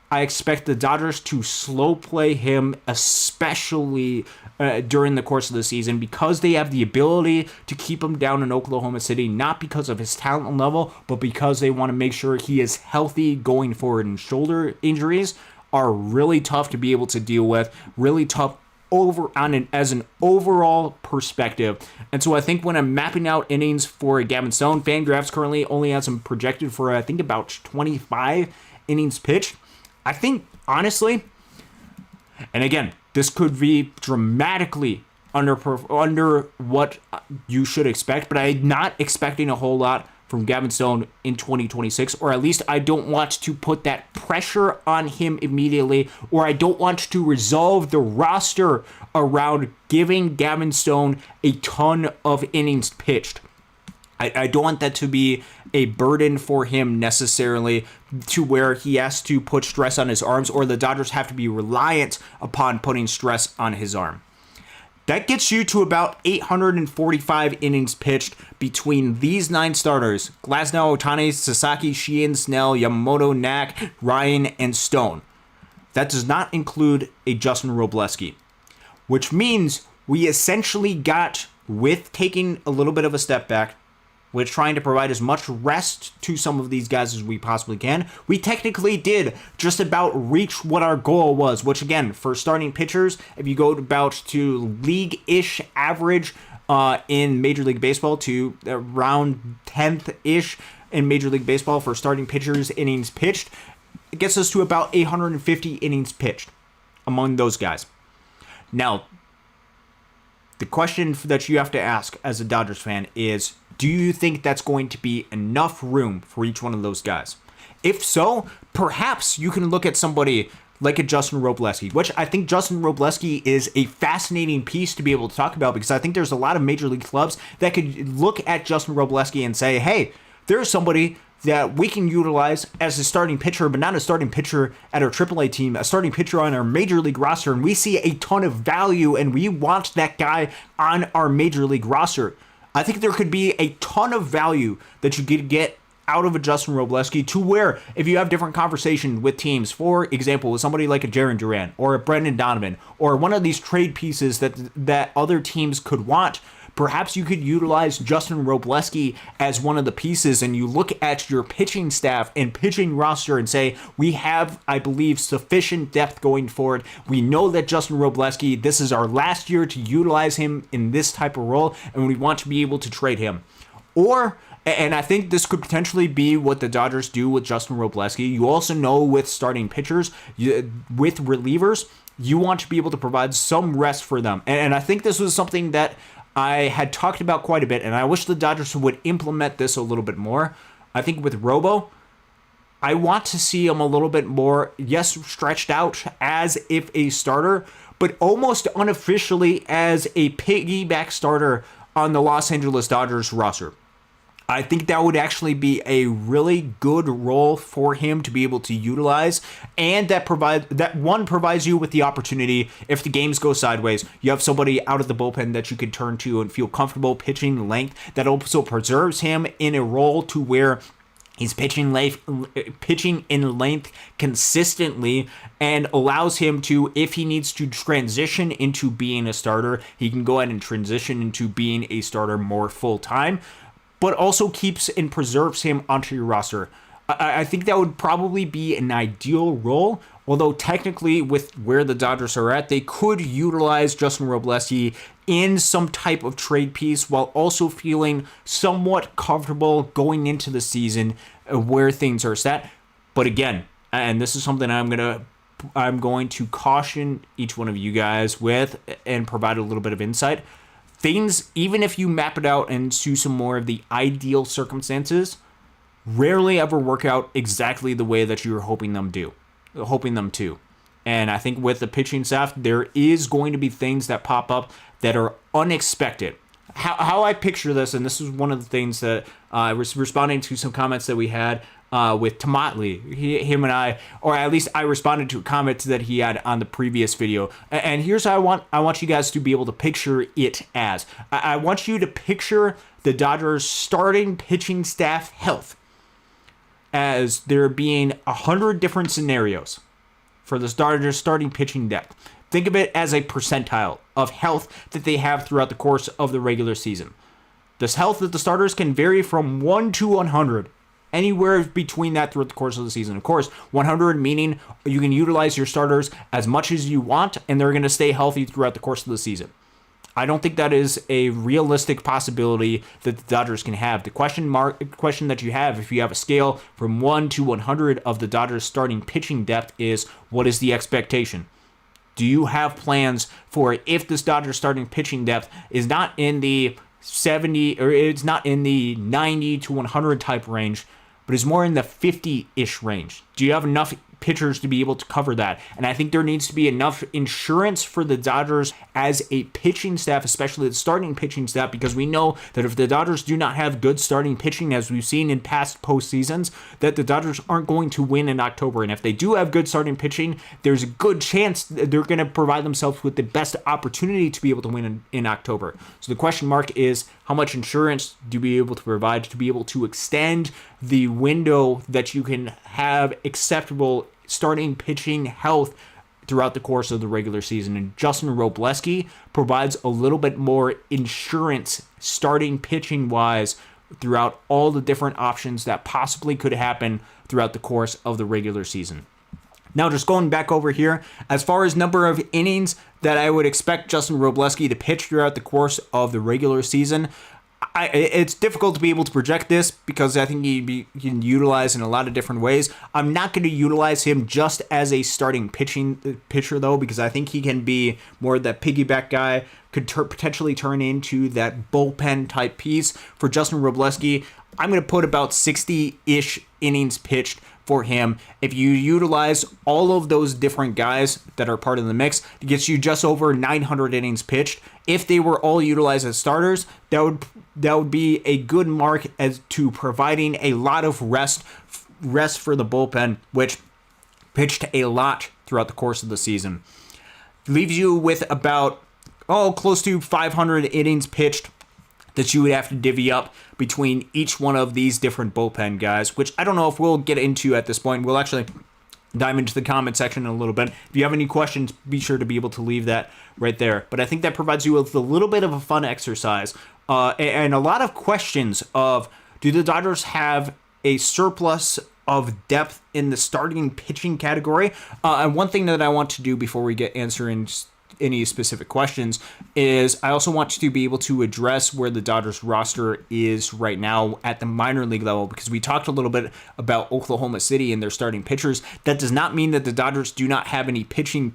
I expect the Dodgers to slow play him, especially during the course of the season, because they have the ability to keep him down in Oklahoma City, not because of his talent level, but because they want to make sure he is healthy going forward. And shoulder injuries are really tough to be able to deal with, really tough as an overall perspective. And so I think when I'm mapping out innings for Gavin Stone, Fangraphs currently only has him projected for, I think, about 25 innings pitched. I think, honestly, and again, this could be dramatically under what you should expect, but I'm not expecting a whole lot from Gavin Stone in 2026, or at least I don't want to put that pressure on him immediately, or I don't want to resolve the roster around giving Gavin Stone a ton of innings pitched. I don't want that to be a burden for him necessarily, to where he has to put stress on his arms, or the Dodgers have to be reliant upon putting stress on his arm. That gets you to about 845 innings pitched between these 9 starters: Glasnow, Ohtani, Sasaki, Sheehan, Snell, Yamamoto, Knack, Ryan, and Stone. That does not include a Justin Robleski, which means we essentially got, with taking a little bit of a step back, with trying to provide as much rest to some of these guys as we possibly can, we technically did just about reach what our goal was, which again, for starting pitchers, if you go about to league-ish average in Major League Baseball to around 10th-ish in Major League Baseball for starting pitchers innings pitched, it gets us to about 850 innings pitched among those guys. Now, the question that you have to ask as a Dodgers fan is, do you think that's going to be enough room for each one of those guys? If so, perhaps you can look at somebody like a Justin Robleski, which I think Justin Robleski is a fascinating piece to be able to talk about, because I think there's a lot of major league clubs that could look at Justin Robleski and say, hey, there's somebody that we can utilize as a starting pitcher, but not a starting pitcher at our AAA team, a starting pitcher on our major league roster, and we see a ton of value and we want that guy on our major league roster. I think there could be a ton of value that you could get out of a Justin Robleski, to where if you have different conversations with teams, for example, with somebody like a Jarren Duran or a Brendan Donovan, or one of these trade pieces that other teams could want, perhaps you could utilize Justin Robleski as one of the pieces, and you look at your pitching staff and pitching roster and say, we have, I believe, sufficient depth going forward. We know that Justin Robleski, this is our last year to utilize him in this type of role, and we want to be able to trade him. Or, and I think this could potentially be what the Dodgers do with Justin Robleski. You also know with starting pitchers, with relievers, you want to be able to provide some rest for them. And I think this was something that I had talked about quite a bit, and I wish the Dodgers would implement this a little bit more. I think with Robo, I want to see him a little bit more, yes, stretched out as if a starter, but almost unofficially as a piggyback starter on the Los Angeles Dodgers roster. I think that would actually be a really good role for him to be able to utilize, and that provides you with the opportunity, if the games go sideways, you have somebody out of the bullpen that you could turn to and feel comfortable pitching length. That also preserves him in a role to where he's pitching in length consistently, and allows him to, if he needs to transition into being a starter, he can go ahead and transition into being a starter more full-time, but also keeps and preserves him onto your roster. I think that would probably be an ideal role, although technically with where the Dodgers are at, they could utilize Justin Robleski in some type of trade piece while also feeling somewhat comfortable going into the season where things are set. But again, and this is something I'm going to caution each one of you guys with and provide a little bit of insight. Things, even if you map it out into some more of the ideal circumstances, rarely ever work out exactly the way that you're hoping them to. And I think with the pitching staff, there is going to be things that pop up that are unexpected. How I picture this, and this is one of the things that I was responding to some comments that we had with Tomatley. Him and I, or at least I responded to a comment that he had on the previous video. And here's how I want you guys to be able to picture it as. I want you to picture the Dodgers starting pitching staff health as there being 100 different scenarios for the Dodgers starting pitching depth. Think of it as a percentile of health that they have throughout the course of the regular season. This health that the starters can vary from 1 to 100, anywhere between that throughout the course of the season. Of course, 100 meaning you can utilize your starters as much as you want, and they're going to stay healthy throughout the course of the season. I don't think that is a realistic possibility that the Dodgers can have. The question that you have, if you have a scale from 1 to 100 of the Dodgers starting pitching depth, is what is the expectation? Do you have plans for if this Dodgers starting pitching depth is not in the 70 or it's not in the 90 to 100 type range, but is more in the 50-ish range? Do you have enough pitchers to be able to cover that? And I think there needs to be enough insurance for the Dodgers as a pitching staff, especially the starting pitching staff, because we know that if the Dodgers do not have good starting pitching, as we've seen in past postseasons, that the Dodgers aren't going to win in October. And if they do have good starting pitching, there's a good chance that they're going to provide themselves with the best opportunity to be able to win in October. So the question mark is, how much insurance do you be able to provide to be able to extend the window that you can have acceptable starting pitching health throughout the course of the regular season? And Justin Robleski provides a little bit more insurance starting pitching wise throughout all the different options that possibly could happen throughout the course of the regular season. Now, just going back over here, as far as number of innings that I would expect Justin Robleski to pitch throughout the course of the regular season, it's difficult to be able to project this because I think he can utilize in a lot of different ways. I'm not going to utilize him just as a starting pitcher, though, because I think he can be more of that piggyback guy, could potentially turn into that bullpen type piece. For Justin Robleski, I'm going to put about 60-ish innings pitched for him. If you utilize all of those different guys that are part of the mix, it gets you just over 900 innings pitched. If they were all utilized as starters, that would be a good mark as to providing a lot of rest for the bullpen, which pitched a lot throughout the course of the season. Leaves you with about close to 500 innings pitched that you would have to divvy up between each one of these different bullpen guys, which I don't know if we'll get into at this point. We'll actually dive into the comment section in a little bit. If you have any questions, be sure to be able to leave that right there. But I think that provides you with a little bit of a fun exercise and a lot of questions of, do the Dodgers have a surplus of depth in the starting pitching category? And one thing that I want to do before we get answering any specific questions is I also want to be able to address where the Dodgers roster is right now at the minor league level, because we talked a little bit about Oklahoma City and their starting pitchers. That does not mean that the Dodgers do not have any starting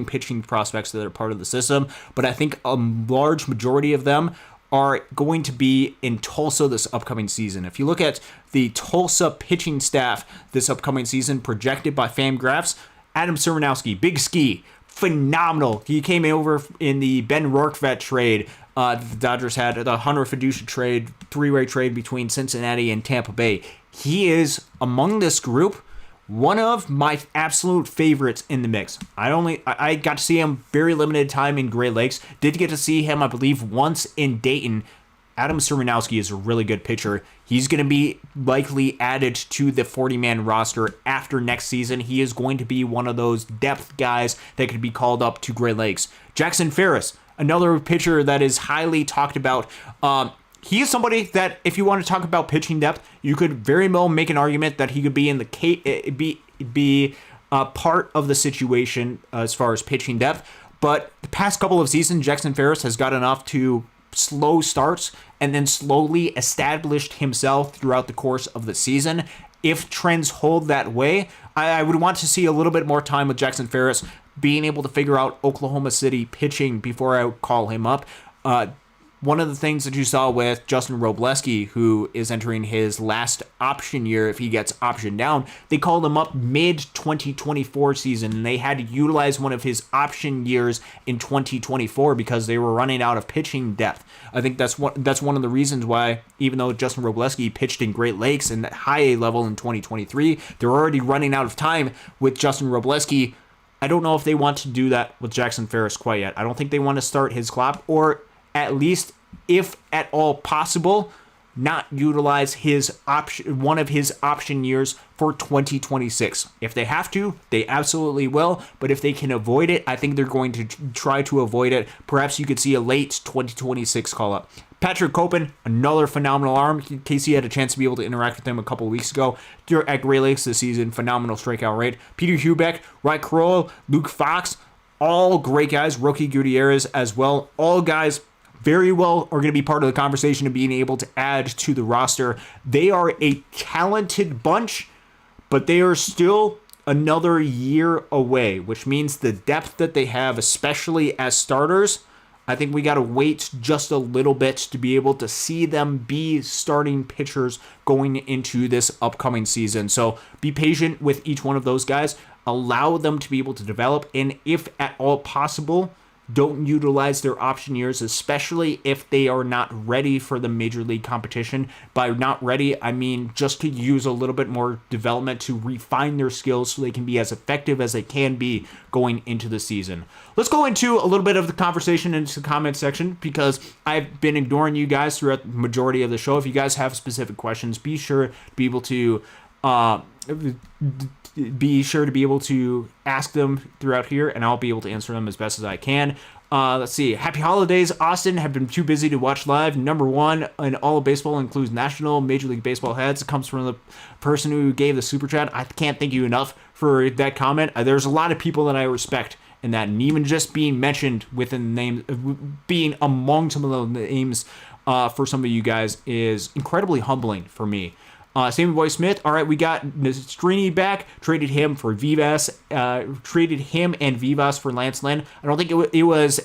pitching prospects that are part of the system, but I think a large majority of them are going to be in Tulsa this upcoming season. If you look at the Tulsa pitching staff this upcoming season projected by Fangraphs, Adam Sernowski, Big Ski, phenomenal. He came over in the Ben Rortvedt trade. The Dodgers had the Hunter Fiducia trade, three-way trade between Cincinnati and Tampa Bay. He is, among this group, one of my absolute favorites in the mix. I got to see him very limited time in Great Lakes. Did get to see him, I believe, once in Dayton. Adam Sernowski is a really good pitcher. He's going to be likely added to the 40-man roster after next season. He is going to be one of those depth guys that could be called up to Great Lakes. Jackson Ferris, another pitcher that is highly talked about. He is somebody that, if you want to talk about pitching depth, you could very well make an argument that he could be in the be part of the situation as far as pitching depth. But the past couple of seasons, Jackson Ferris has gotten off to slow starts and then slowly established himself throughout the course of the season. If trends hold that way, I would want to see a little bit more time with Jackson Ferris being able to figure out Oklahoma City pitching before I would call him up. one of the things that you saw with Justin Robleski, who is entering his last option year if he gets optioned down, they called him up mid-2024 season, and they had to utilize one of his option years in 2024 because they were running out of pitching depth. I think that's one of the reasons why, even though Justin Robleski pitched in Great Lakes and at high A level in 2023, they're already running out of time with Justin Robleski. I don't know if they want to do that with Jackson Ferris quite yet. I don't think they want to start his clock, or at least, if at all possible, not utilize one of his option years for 2026. If they have to, they absolutely will. But if they can avoid it, I think they're going to try to avoid it. Perhaps you could see a late 2026 call-up. Patrick Copen, another phenomenal arm. Casey had a chance to be able to interact with him a couple weeks ago at Great Lakes this season. Phenomenal strikeout rate. Peter Hubeck, Ryan Kroll, Luke Fox, all great guys. Rocky Gutierrez as well. All guys very well are going to be part of the conversation of being able to add to the roster. They are a talented bunch, but they are still another year away, which means the depth that they have, especially as starters, I think we got to wait just a little bit to be able to see them be starting pitchers going into this upcoming season. So be patient with each one of those guys. Allow them to be able to develop, and if at all possible, don't utilize their option years, especially if they are not ready for the major league competition. By not ready, I mean just to use a little bit more development to refine their skills so they can be as effective as they can be going into the season. Let's go into a little bit of the conversation into the comment section, because I've been ignoring you guys throughout the majority of the show. If you guys have specific questions, be sure to be able to ask them throughout here, and I'll be able to answer them as best as I can. Let's see. Happy holidays, Austin. Have been too busy to watch live. Number one in all of baseball includes National Major League Baseball heads. It comes from the person who gave the super chat. I can't thank you enough for that comment. There's a lot of people that I respect in that, and even just being mentioned within the name, being among some of the names for some of you guys is incredibly humbling for me. Sammy Boy Smith. All right, we got Nastrini back. Traded him for Vivas. Traded him and Vivas for Lance Lynn. I don't think it was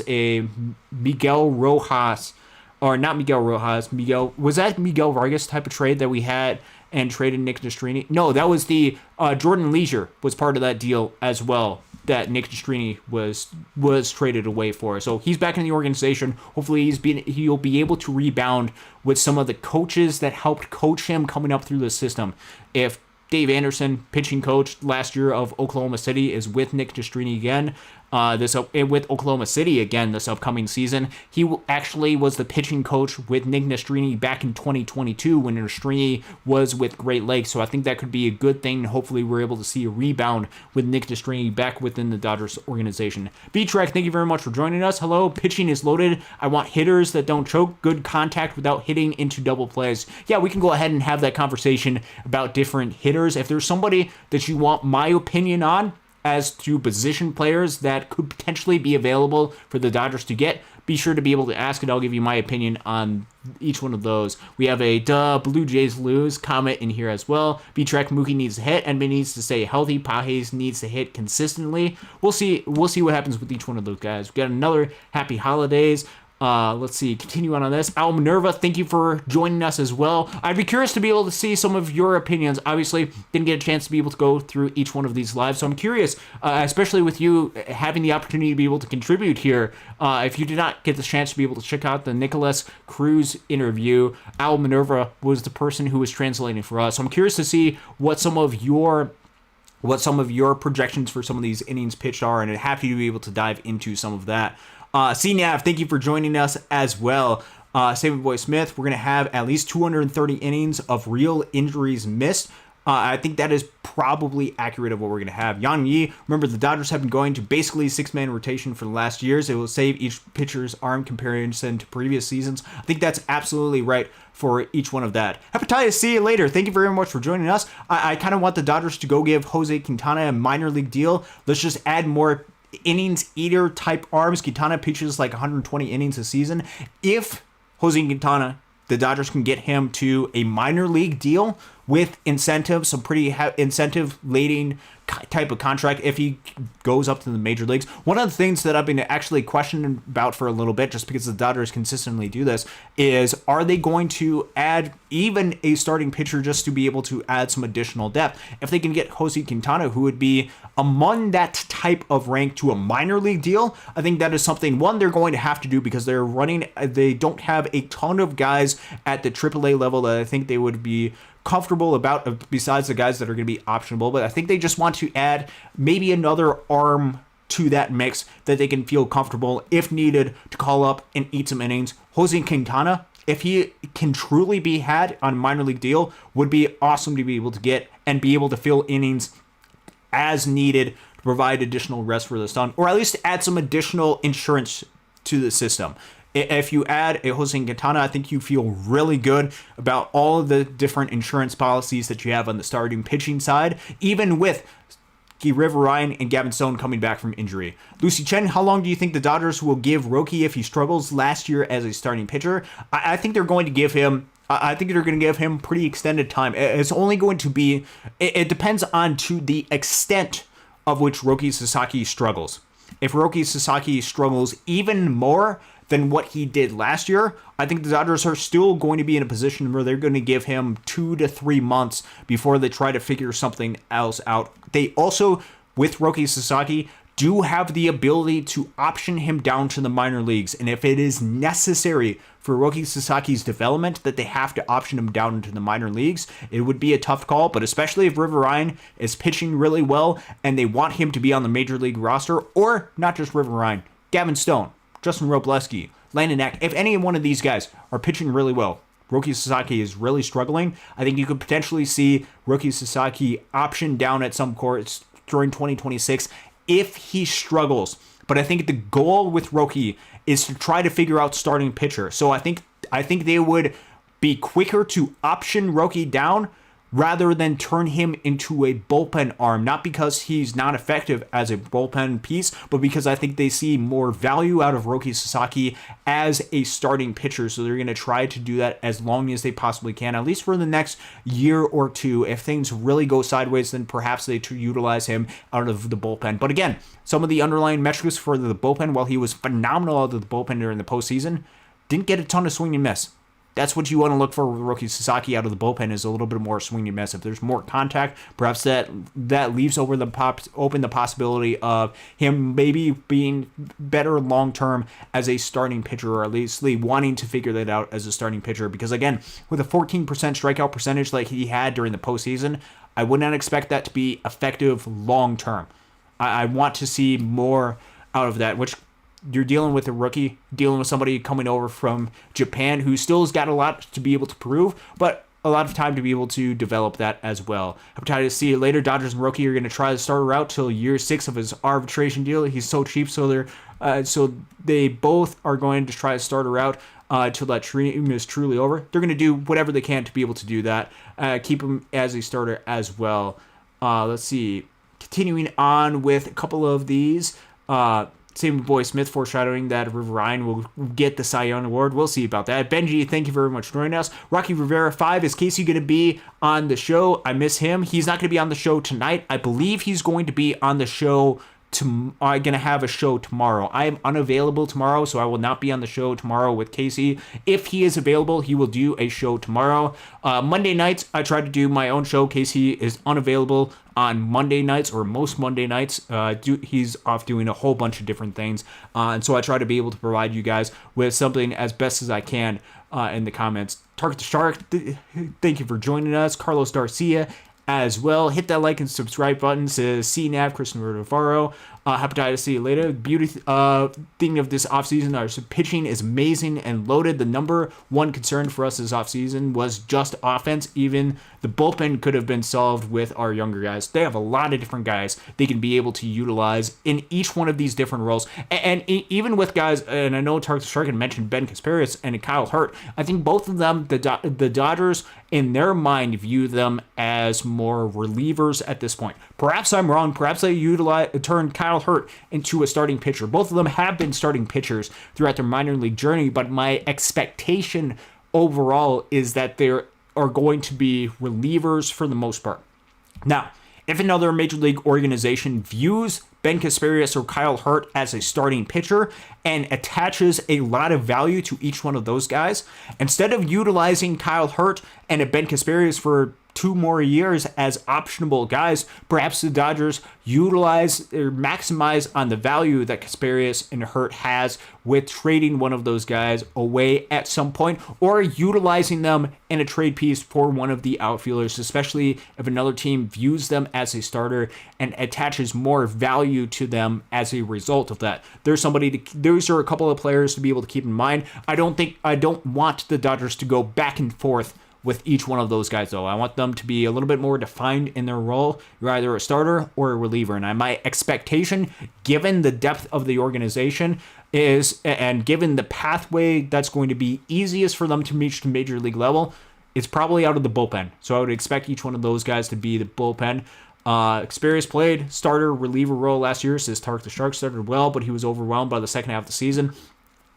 a Miguel Rojas, or not Miguel Rojas. Was that Miguel Vargas type of trade that we had and traded Nick Nastrini? No, that was the Jordan Leisure was part of that deal as well, that Nick Nastrini was traded away for. So he's back in the organization. Hopefully he'll be able to rebound with some of the coaches that helped coach him coming up through the system. If Dave Anderson, pitching coach last year of Oklahoma City, is with Nick Nastrini again, with Oklahoma City again this upcoming season. He actually was the pitching coach with Nick Nastrini back in 2022 when Nastrini was with Great Lakes. So I think that could be a good thing. Hopefully we're able to see a rebound with Nick Nastrini back within the Dodgers organization. B-Trek, thank you very much for joining us. Hello, pitching is loaded. I want hitters that don't choke, good contact without hitting into double plays. Yeah, we can go ahead and have that conversation about different hitters. If there's somebody that you want my opinion on as to position players that could potentially be available for the Dodgers to get, be sure to be able to ask, and I'll give you my opinion on each one of those. We have a Blue Jays lose comment in here as well. B-Trek, Mookie needs to hit, Edmund needs to stay healthy, Pages needs to hit consistently. We'll see what happens with each one of those guys. We got another happy holidays. Let's see, continue on this. Al Minerva, thank you for joining us as well. I'd be curious to be able to see some of your opinions. Obviously, didn't get a chance to be able to go through each one of these lives, so I'm curious, especially with you having the opportunity to be able to contribute here. If you did not get the chance to be able to check out the Nicholas Cruz interview, Al Minerva was the person who was translating for us. So I'm curious to see what some of your projections for some of these innings pitched are, and I'm happy to be able to dive into some of that. CNAV, thank you for joining us as well. Sammy Boy Smith, we're going to have at least 230 innings of real injuries missed. I think that is probably accurate of what we're going to have. Yang Yi, remember the Dodgers have been going to basically 6-man rotation for the last years. It will save each pitcher's arm comparison to previous seasons. I think that's absolutely right for each one of that. Hepatitis, see you later. Thank you very much for joining us. I kind of want the Dodgers to go give Jose Quintana a minor league deal. Let's just add more innings eater type arms. Quintana pitches like 120 innings a season. If Jose Quintana, the Dodgers can get him to a minor league deal with incentives, some pretty incentive-laden type of contract if he goes up to the major leagues. One of the things that I've been actually questioning about for a little bit, just because the Dodgers consistently do this, is are they going to add even a starting pitcher just to be able to add some additional depth? If they can get Jose Quintana, who would be among that type of rank to a minor league deal, I think that is something, one, they're going to have to do because they don't have a ton of guys at the AAA level that I think they would be comfortable about, besides the guys that are going to be optionable. But I think they just want to add maybe another arm to that mix that they can feel comfortable, if needed, to call up and eat some innings. Jose Quintana, if he can truly be had on a minor league deal, would be awesome to be able to get and be able to fill innings as needed to provide additional rest for the sun, or at least add some additional insurance to the system. If you add a Jose Quintana, I think you feel really good about all of the different insurance policies that you have on the starting pitching side, even with River Ryan and Gavin Stone coming back from injury. Lucy Chen, how long do you think the Dodgers will give Roki if he struggles last year as a starting pitcher? I think they're going to give him pretty extended time. It's only going to be, it depends on to the extent of which Roki Sasaki struggles. If Roki Sasaki struggles even more than what he did last year, I think the Dodgers are still going to be in a position where they're going to give him 2 to 3 months before they try to figure something else out. They also, with Roki Sasaki, do have the ability to option him down to the minor leagues. And if it is necessary for Roki Sasaki's development that they have to option him down into the minor leagues, it would be a tough call. But especially if River Ryan is pitching really well and they want him to be on the major league roster, or not just River Ryan, Gavin Stone, Justin Robleski, Landon Knack, if any one of these guys are pitching really well, Roki Sasaki is really struggling, I think you could potentially see Roki Sasaki option down at some courts during 2026 if he struggles. But I think the goal with Roki is to try to figure out starting pitcher. So I think they would be quicker to option Roki down rather than turn him into a bullpen arm, not because he's not effective as a bullpen piece, but because I think they see more value out of Roki Sasaki as a starting pitcher. So they're going to try to do that as long as they possibly can, at least for the next year or two. If things really go sideways, then perhaps they utilize him out of the bullpen. But again, some of the underlying metrics for the bullpen, while he was phenomenal out of the bullpen during the postseason, didn't get a ton of swing and miss. That's what you want to look for with Roki Sasaki out of the bullpen, is a little bit more swing and miss. If there's more contact, perhaps that leaves open the possibility of him maybe being better long-term as a starting pitcher, or at least wanting to figure that out as a starting pitcher. Because again, with a 14% strikeout percentage like he had during the postseason, I would not expect that to be effective long-term. I want to see more out of that, which you're dealing with a rookie, dealing with somebody coming over from Japan who still has got a lot to be able to prove, but a lot of time to be able to develop that as well. I'm trying to see it later. Dodgers and Roki are going to try to start her out till year 6 of his arbitration deal. He's so cheap, so they both are going to try to start her out till that dream is truly over. They're going to do whatever they can to be able to do that. Keep him as a starter as well. Let's see. Continuing on with a couple of these. Same with Boy Smith foreshadowing that River Ryan will get the Cy Young Award. We'll see about that. Benji, thank you very much for joining us. Rocky Rivera 5, is Casey going to be on the show? I miss him. He's not going to be on the show tonight. I believe he's going to be on the show I'm going to have a show tomorrow. I am unavailable tomorrow, so I will not be on the show tomorrow with Casey. If he is available, he will do a show tomorrow. Monday nights, I try to do my own show. Casey is unavailable on Monday nights, or most Monday nights. He's off doing a whole bunch of different things. And so I try to be able to provide you guys with something as best as I can in the comments. Target the Shark, thank you for joining us. Carlos Garcia as well. Hit that like and subscribe button. Says CNAV, Kristen Rodovaro. Hepatitis, see you later. Beauty thing of this offseason, our pitching is amazing and loaded. The number one concern for us this offseason was just offense. Even the bullpen could have been solved with our younger guys. They have a lot of different guys they can be able to utilize in each one of these different roles. And even with guys, and I know Tark Shark had mentioned Ben Kasparius and Kyle Hurt, I think both of them, the Dodgers, in their mind, view them as more relievers at this point. Perhaps I'm wrong. Perhaps they turn Kyle Hurt into a starting pitcher. Both of them have been starting pitchers throughout their minor league journey, but my expectation overall is that they're are going to be relievers for the most part. Now, if another major league organization views Ben Kasparias or Kyle Hurt as a starting pitcher and attaches a lot of value to each one of those guys, instead of utilizing Kyle Hurt and a Ben Kasparias for 2 more years as optionable guys, perhaps the Dodgers utilize or maximize on the value that Kasparias and Hurt has with trading one of those guys away at some point, or utilizing them in a trade piece for one of the outfielders, especially if another team views them as a starter and attaches more value to them as a result of that. Those are a couple of players to be able to keep in mind. I don't want the Dodgers to go back and forth with each one of those guys, though. I want them to be a little bit more defined in their role. You're either a starter or a reliever. And my expectation, given the depth of the organization, and given the pathway that's going to be easiest for them to reach the major league level, it's probably out of the bullpen. So I would expect each one of those guys to be the bullpen. Kasparias played starter reliever role last year. Says Tark the Shark started well, but he was overwhelmed by the second half of the season.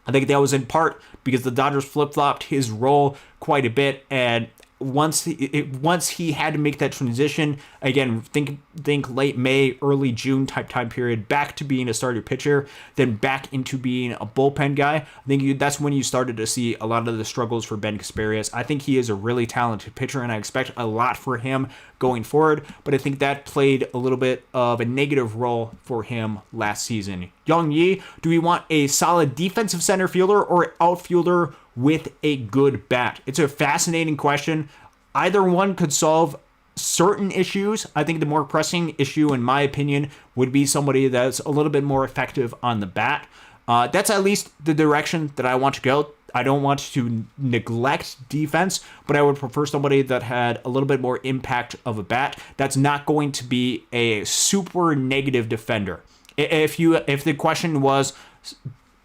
I think that was in part because the Dodgers flip-flopped his role quite a bit, and once he had to make that transition, again, think late May, early June type time period, back to being a starter pitcher, then back into being a bullpen guy. I think that's when you started to see a lot of the struggles for Ben Kasparias. I think he is a really talented pitcher, and I expect a lot for him going forward, but I think that played a little bit of a negative role for him last season. Young Yi, do we want a solid defensive center fielder or outfielder with a good bat? It's a fascinating question. Either one could solve certain issues. I think the more pressing issue, in my opinion, would be somebody that's a little bit more effective on the bat. That's at least the direction that I want to go. I don't want to neglect defense, but I would prefer somebody that had a little bit more impact of a bat. That's not going to be a super negative defender. If the question was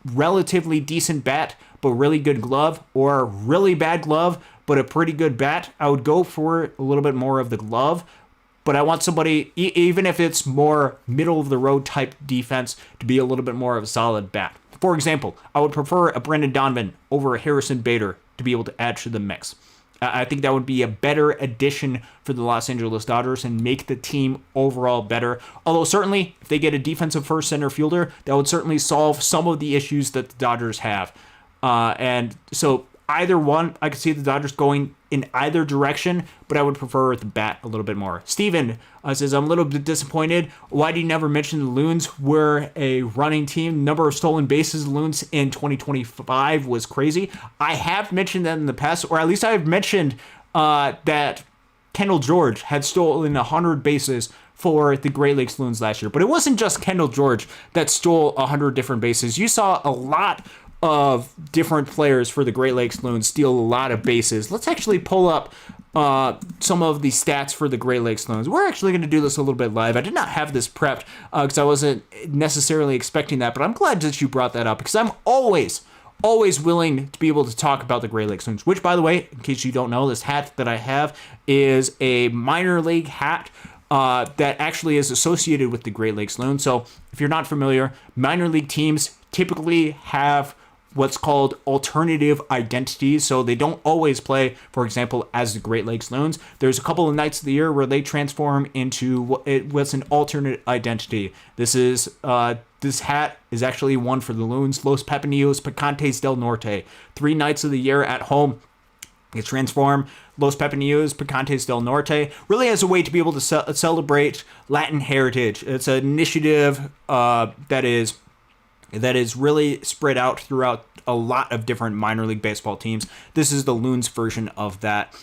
relatively decent bat but really good glove, or really bad glove but a pretty good bat, I would go for a little bit more of the glove. But I want somebody, even if it's more middle of the road type defense, to be a little bit more of a solid bat. For example, I would prefer a Brendan Donovan over a Harrison Bader to be able to add to the mix. I think that would be a better addition for the Los Angeles Dodgers and make the team overall better. Although certainly, if they get a defensive first center fielder, that would certainly solve some of the issues that the Dodgers have. And so either one, I could see the Dodgers going in either direction, but I would prefer the bat a little bit more. Steven says, I'm a little bit disappointed. Why do you never mention the Loons were a running team? Number of stolen bases, Loons in 2025 was crazy. I have mentioned that in the past, or at least I've mentioned that Kendall George had stolen 100 bases for the Great Lakes Loons last year. But it wasn't just Kendall George that stole 100 different bases. You saw a lot of different players for the Great Lakes Loons steal a lot of bases. Let's actually pull up some of the stats for the Great Lakes Loons. We're actually going to do this a little bit live. I did not have this prepped because I wasn't necessarily expecting that, but I'm glad that you brought that up because I'm always willing to be able to talk about the Great Lakes Loons, which, by the way, in case you don't know, this hat that I have is a minor league hat that actually is associated with the Great Lakes Loons. So if you're not familiar, minor league teams typically have what's called alternative identities. So they don't always play, for example, as the Great Lakes Loons. There's a couple of nights of the year where they transform into what's an alternate identity. This hat is actually one for the Loons, Los Pepinillos Picantes del Norte. 3 nights of the year at home, they transform Los Pepinillos Picantes del Norte, really as a way to be able to celebrate Latin heritage. It's an initiative that is really spread out throughout a lot of different minor league baseball teams. This is the Loons version of that.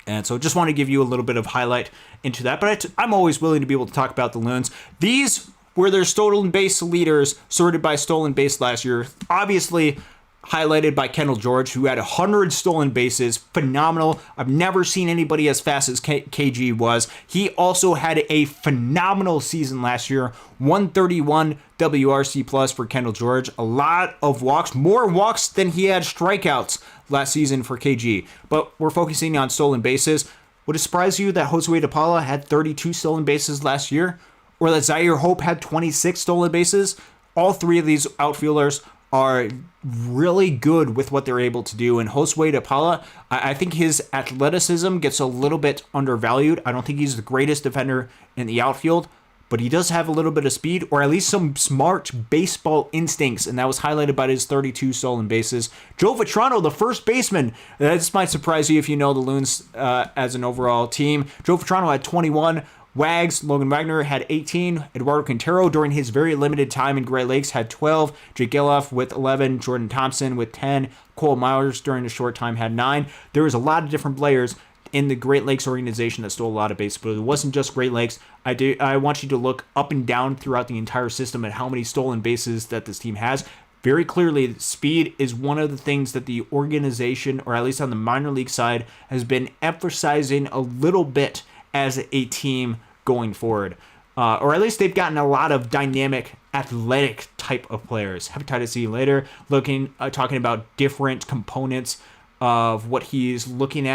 And so just want to give you a little bit of highlight into that. But I'm always willing to be able to talk about the Loons. These were their stolen base leaders, sorted by stolen base last year. Obviously highlighted by Kendall George, who had 100 stolen bases. Phenomenal. I've never seen anybody as fast as KG was. He also had a phenomenal season last year. 131 WRC plus for Kendall George. A lot of walks, more walks than he had strikeouts last season for KG. But we're focusing on stolen bases. Would it surprise you that Josue DePaula had 32 stolen bases last year? Or that Zaire Hope had 26 stolen bases? All 3 of these outfielders are really good with what they're able to do. And Josue Depala, I think his athleticism gets a little bit undervalued. I don't think he's the greatest defender in the outfield, but he does have a little bit of speed, or at least some smart baseball instincts, and that was highlighted by his 32 stolen bases. Joe Vitrano, the first baseman. This might surprise you if you know the Loons as an overall team. Joe Vitrano had 21. Wags, Logan Wagner had 18. Eduardo Quintero, during his very limited time in Great Lakes, had 12. Jake Geloff with 11. Jordan Thompson with 10. Cole Myers, during a short time, had 9. There was a lot of different players in the Great Lakes organization that stole a lot of bases, but it wasn't just Great Lakes. I want you to look up and down throughout the entire system at how many stolen bases that this team has. Very clearly, speed is one of the things that the organization, or at least on the minor league side, has been emphasizing a little bit as a team going forward. Or at least they've gotten a lot of dynamic, athletic type of players. Hepatitis C later, talking about different components of what he's looking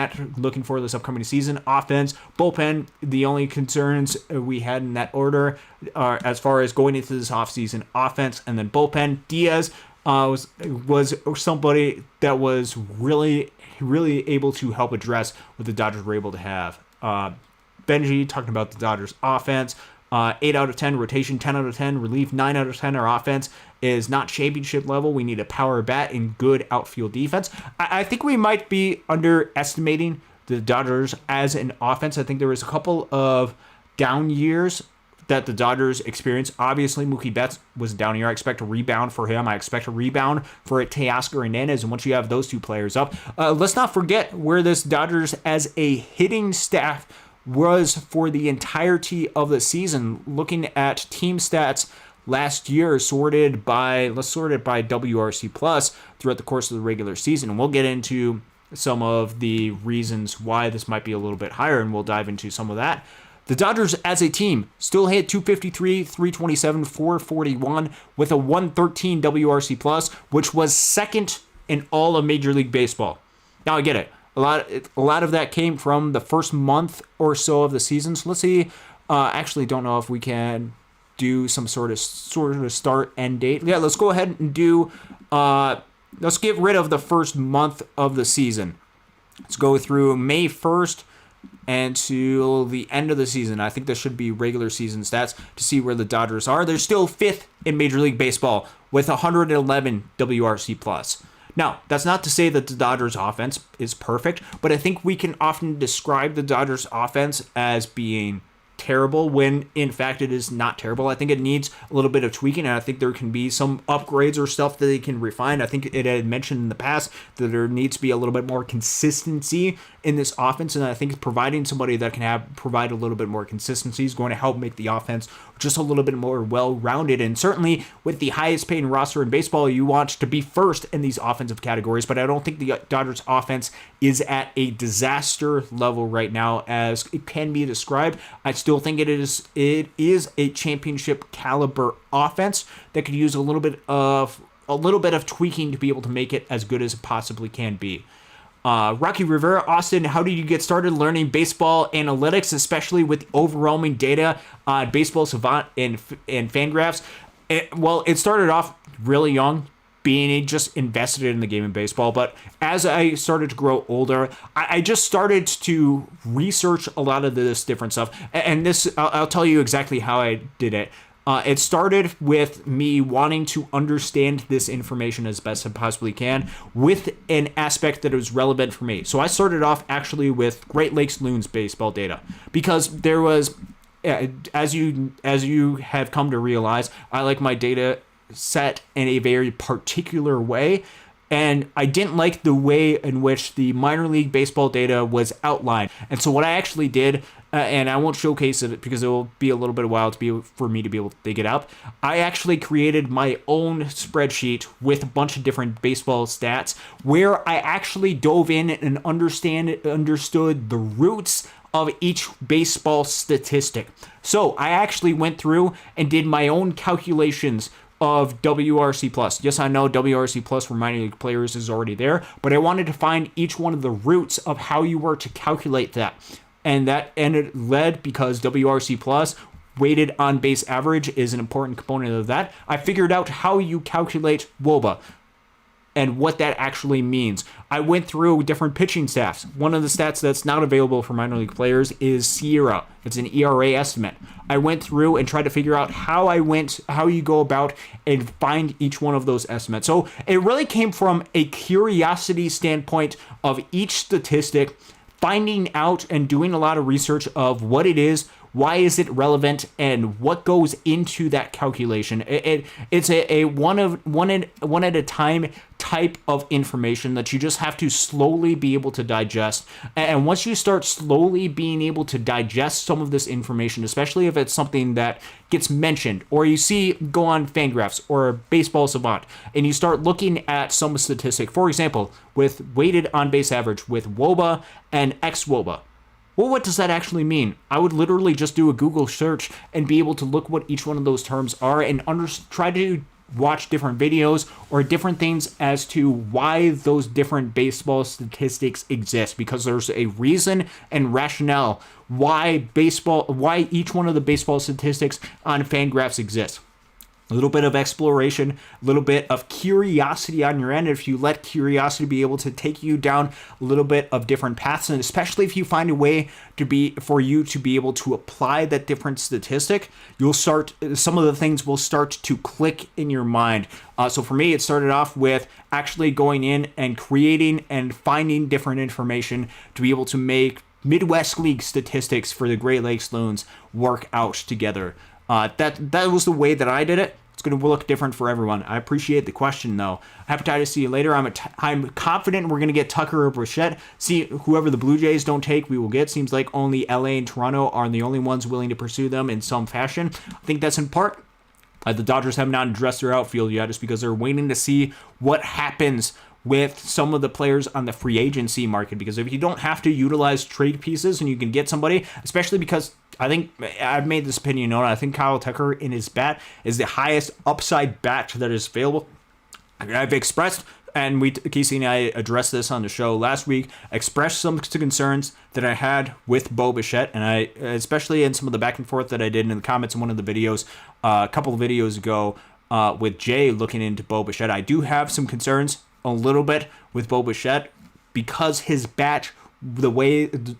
for this upcoming season. Offense, bullpen, the only concerns we had in that order are as far as going into this offseason, offense and then bullpen. Diaz was somebody that was really, really able to help address what the Dodgers were able to have. Benji talking about the Dodgers offense. 8 out of 10 rotation, 10 out of 10 relief, 9 out of 10 our offense is not championship level. We need a power bat and good outfield defense. I think we might be underestimating the Dodgers as an offense. I think there was a couple of down years that the Dodgers experienced. Obviously, Mookie Betts was a down year. I expect a rebound for him. I expect a rebound for Teoscar Hernandez. And once you have those two players up, let's not forget where this Dodgers as a hitting staff was for the entirety of the season. Looking at team stats last year, sorted by WRC plus throughout the course of the regular season. And we'll get into some of the reasons why this might be a little bit higher, and we'll dive into some of that. The Dodgers as a team still hit 253, 327, 441 with a 113 WRC plus, which was second in all of Major League Baseball. Now I get it. A lot of that came from the first month or so of the season. So let's see. Actually, don't know if we can do some sort of start end date. Yeah, let's go ahead and do. Let's get rid of the first month of the season. Let's go through May 1st and to the end of the season. I think this should be regular season stats to see where the Dodgers are. They're still 5th in Major League Baseball with 111 WRC plus. Now, that's not to say that the Dodgers offense is perfect, but I think we can often describe the Dodgers offense as being terrible when in fact it is not terrible. I think it needs a little bit of tweaking, and I think there can be some upgrades or stuff that they can refine. I think it had mentioned in the past that there needs to be a little bit more consistency in this offense, and I think providing somebody that can provide a little bit more consistency is going to help make the offense just a little bit more well-rounded. And certainly with the highest paid roster in baseball, you want to be first in these offensive categories, but I don't think the Dodgers offense is at a disaster level right now as it can be described. I still think it is a championship caliber offense that could use a little bit of tweaking to be able to make it as good as it possibly can be. Rocky Rivera, Austin, how did you get started learning baseball analytics, especially with overwhelming data on Baseball Savant and Fangraphs? It started off really young, being just invested in the game of baseball. But as I started to grow older, I just started to research a lot of this different stuff. And this, I'll tell you exactly how I did it. It started with me wanting to understand this information as best I possibly can with an aspect that was relevant for me. So I started off actually with Great Lakes Loons baseball data because there was, as you have come to realize, I like my data set in a very particular way. And I didn't like the way in which the minor league baseball data was outlined. And so what I actually did, and I won't showcase it because it will be a little bit of a while for me to be able to dig it up, I actually created my own spreadsheet with a bunch of different baseball stats where I actually dove in and understood the roots of each baseball statistic. So I actually went through and did my own calculations of WRC plus. Yes, I know WRC plus for minor league players is already there, but I wanted to find each one of the roots of how you were to calculate that. And it led because WRC plus weighted on base average is an important component of that. I figured out how you calculate WOBA and what that actually means. I went through different pitching staffs. One of the stats that's not available for minor league players is SIERA. It's an ERA estimate. I went through and tried to figure out how you go about and find each one of those estimates. So it really came from a curiosity standpoint of each statistic, finding out and doing a lot of research of what it is, why is it relevant, and what goes into that calculation. It's a one at a time type of information that you just have to slowly be able to digest. And once you start slowly being able to digest some of this information, especially if it's something that gets mentioned or you see go on Fangraphs or Baseball Savant, and you start looking at some statistic, for example, with weighted on base average, with WOBA and xWOBA. Well, what does that actually mean? I would literally just do a Google search and be able to look what each one of those terms are and try to watch different videos or different things as to why those different baseball statistics exist, because there's a reason and rationale why each one of the baseball statistics on Fangraphs exists. A little bit of exploration, a little bit of curiosity on your end. If you let curiosity be able to take you down a little bit of different paths, and especially if you find a way for you to be able to apply that different statistic, some of the things will start to click in your mind. So for me, it started off with actually going in and creating and finding different information to be able to make Midwest League statistics for the Great Lakes Loons work out together. That was the way that I did it. It's going to look different for everyone. I appreciate the question, though. Hepatitis, see you later. I'm confident we're going to get Tucker or Bichette. See, whoever the Blue Jays don't take, we will get. Seems like only LA and Toronto are the only ones willing to pursue them in some fashion. I think that's in part the Dodgers have not addressed their outfield yet, just because they're waiting to see what happens with some of the players on the free agency market. Because if you don't have to utilize trade pieces and you can get somebody, especially because I think I've made this opinion known, I think Kyle Tucker in his bat is the highest upside bat that is available. I've expressed, and Casey and I addressed this on the show last week, expressed some concerns that I had with Bo Bichette, and I, especially in some of the back and forth that I did in the comments in one of the videos, a couple of videos ago with Jay looking into Bo Bichette. I do have some concerns a little bit with Bo Bichette because his bat,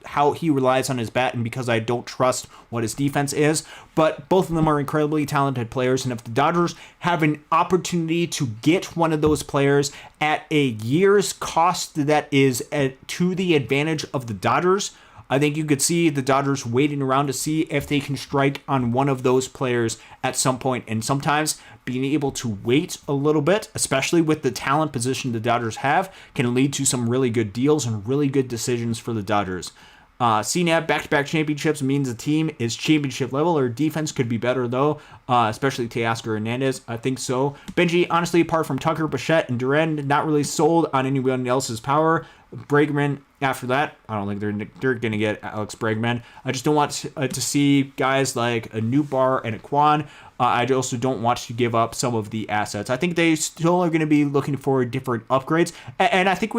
how he relies on his bat, and because I don't trust what his defense is. But both of them are incredibly talented players, and if the Dodgers have an opportunity to get one of those players at a year's cost that is to the advantage of the Dodgers, I think you could see the Dodgers waiting around to see if they can strike on one of those players at some point. And sometimes being able to wait a little bit, especially with the talent position the Dodgers have, can lead to some really good deals and really good decisions for the Dodgers. CNAB back-to-back championships means the team is championship level. Our defense could be better, though, especially Teoscar Hernandez. I think so. Benji, honestly, apart from Tucker, Bichette, and Duran, not really sold on anyone else's power. Bregman, after that, I don't think they're going to get Alex Bregman. I just don't want to see guys like a Newbar and a Quan. I also don't want to give up some of the assets. I think they still are going to be looking for different upgrades. And I think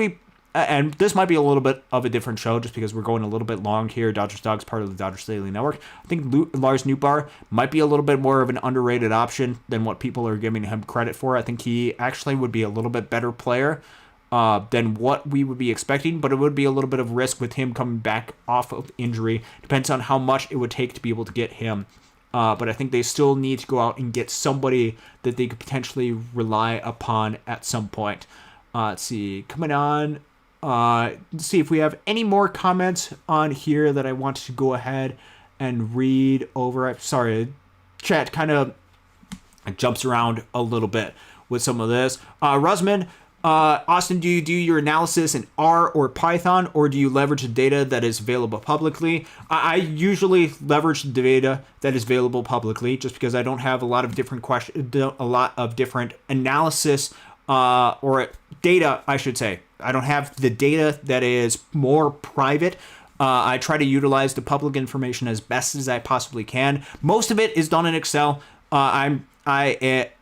and this might be a little bit of a different show just because we're going a little bit long here. Dodgers Dawgs, part of the Dodgers Daily Network. I think Lars Nootbaar might be a little bit more of an underrated option than what people are giving him credit for. I think he actually would be a little bit better player than what we would be expecting, but it would be a little bit of risk with him coming back off of injury. Depends on how much it would take to be able to get him. But I think they still need to go out and get somebody that they could potentially rely upon at some point. Let's see, coming on. Let's see if we have any more comments on here that I want to go ahead and read over. Sorry, chat kind of jumps around a little bit with some of this. Rusman, Austin, do you do your analysis in R or Python, or do you leverage the data that is available publicly? I usually leverage the data that is available publicly, just because I don't have a lot of different analysis or data, I should say. I don't have the data that is more private. I try to utilize the public information as best as I possibly can. Most of it is done in Excel. I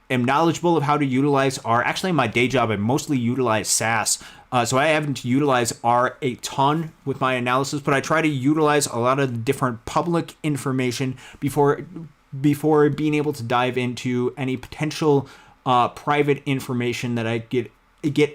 am knowledgeable of how to utilize R. Actually, in my day job, I mostly utilize SAS. So I haven't utilized R a ton with my analysis, but I try to utilize a lot of the different public information before before being able to dive into any potential private information that I get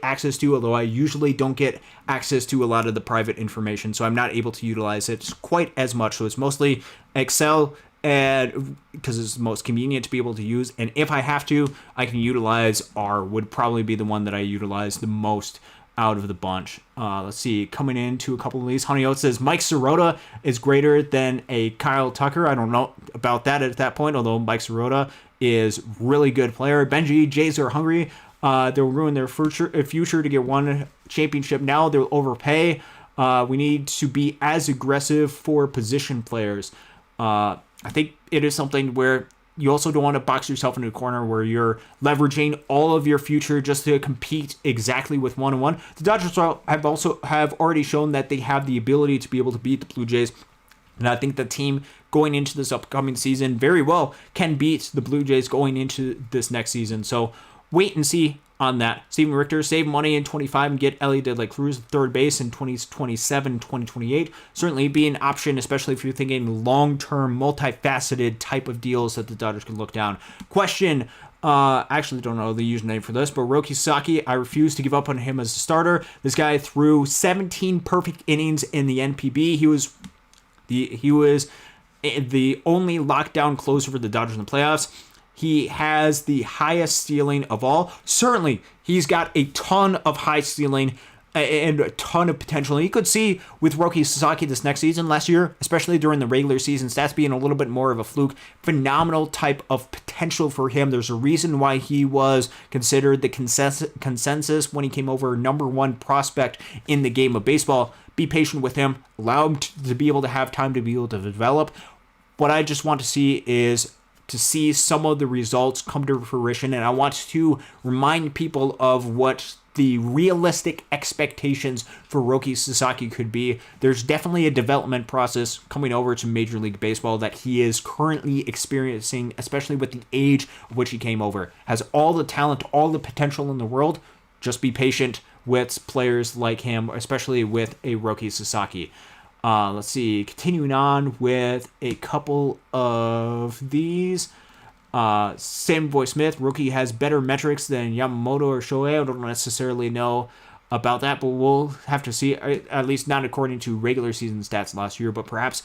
access to, although I usually don't get access to a lot of the private information, so I'm not able to utilize it quite as much. So it's mostly Excel, and because it's the most convenient to be able to use, and if I have to, I can utilize R, would probably be the one that I utilize the most out of the bunch. Let's see, coming into a couple of these, Honey Oat says Mike Sirota is greater than a Kyle Tucker. I don't know about that at that point, although Mike Sirota is really good player. Benji, Jays are hungry. They'll ruin their future to get one championship now. They'll overpay. We need to be as aggressive for position players. I think it is something where you also don't want to box yourself into a corner where you're leveraging all of your future just to compete exactly with one-on-one. The Dodgers have already shown that they have the ability to be able to beat the Blue Jays. And I think the team going into this upcoming season very well can beat the Blue Jays going into this next season. So wait and see on that. Steven Richter, save money in 25 and get Ellie to Cruz at third base in 2027, 2028. Certainly be an option, especially if you're thinking long-term, multifaceted type of deals that the Dodgers can look down. Question, actually don't know the username for this, but Roki Sasaki, I refuse to give up on him as a starter. This guy threw 17 perfect innings in the NPB. He was the only lockdown closer for the Dodgers in the playoffs. He has the highest ceiling of all. Certainly, he's got a ton of high ceiling and a ton of potential. And you could see with Roki Sasaki this next season, last year, especially during the regular season, stats being a little bit more of a fluke. Phenomenal type of potential for him. There's a reason why he was considered the consensus when he came over #1 prospect in the game of baseball. Be patient with him. Allow him to be able to have time to be able to develop. What I just want to see is to see some of the results come to fruition, and I want to remind people of what the realistic expectations for Roki Sasaki could be. There's definitely a development process coming over to Major League Baseball that he is currently experiencing, especially with the age of which he came over. Has all the talent, all the potential in the world. Just be patient with players like him, especially with a Roki Sasaki. Let's see, continuing on with a couple of these. Sam Boy Smith, rookie has better metrics than Yamamoto or Shohei. I don't necessarily know about that, but we'll have to see, at least not according to regular season stats last year, but perhaps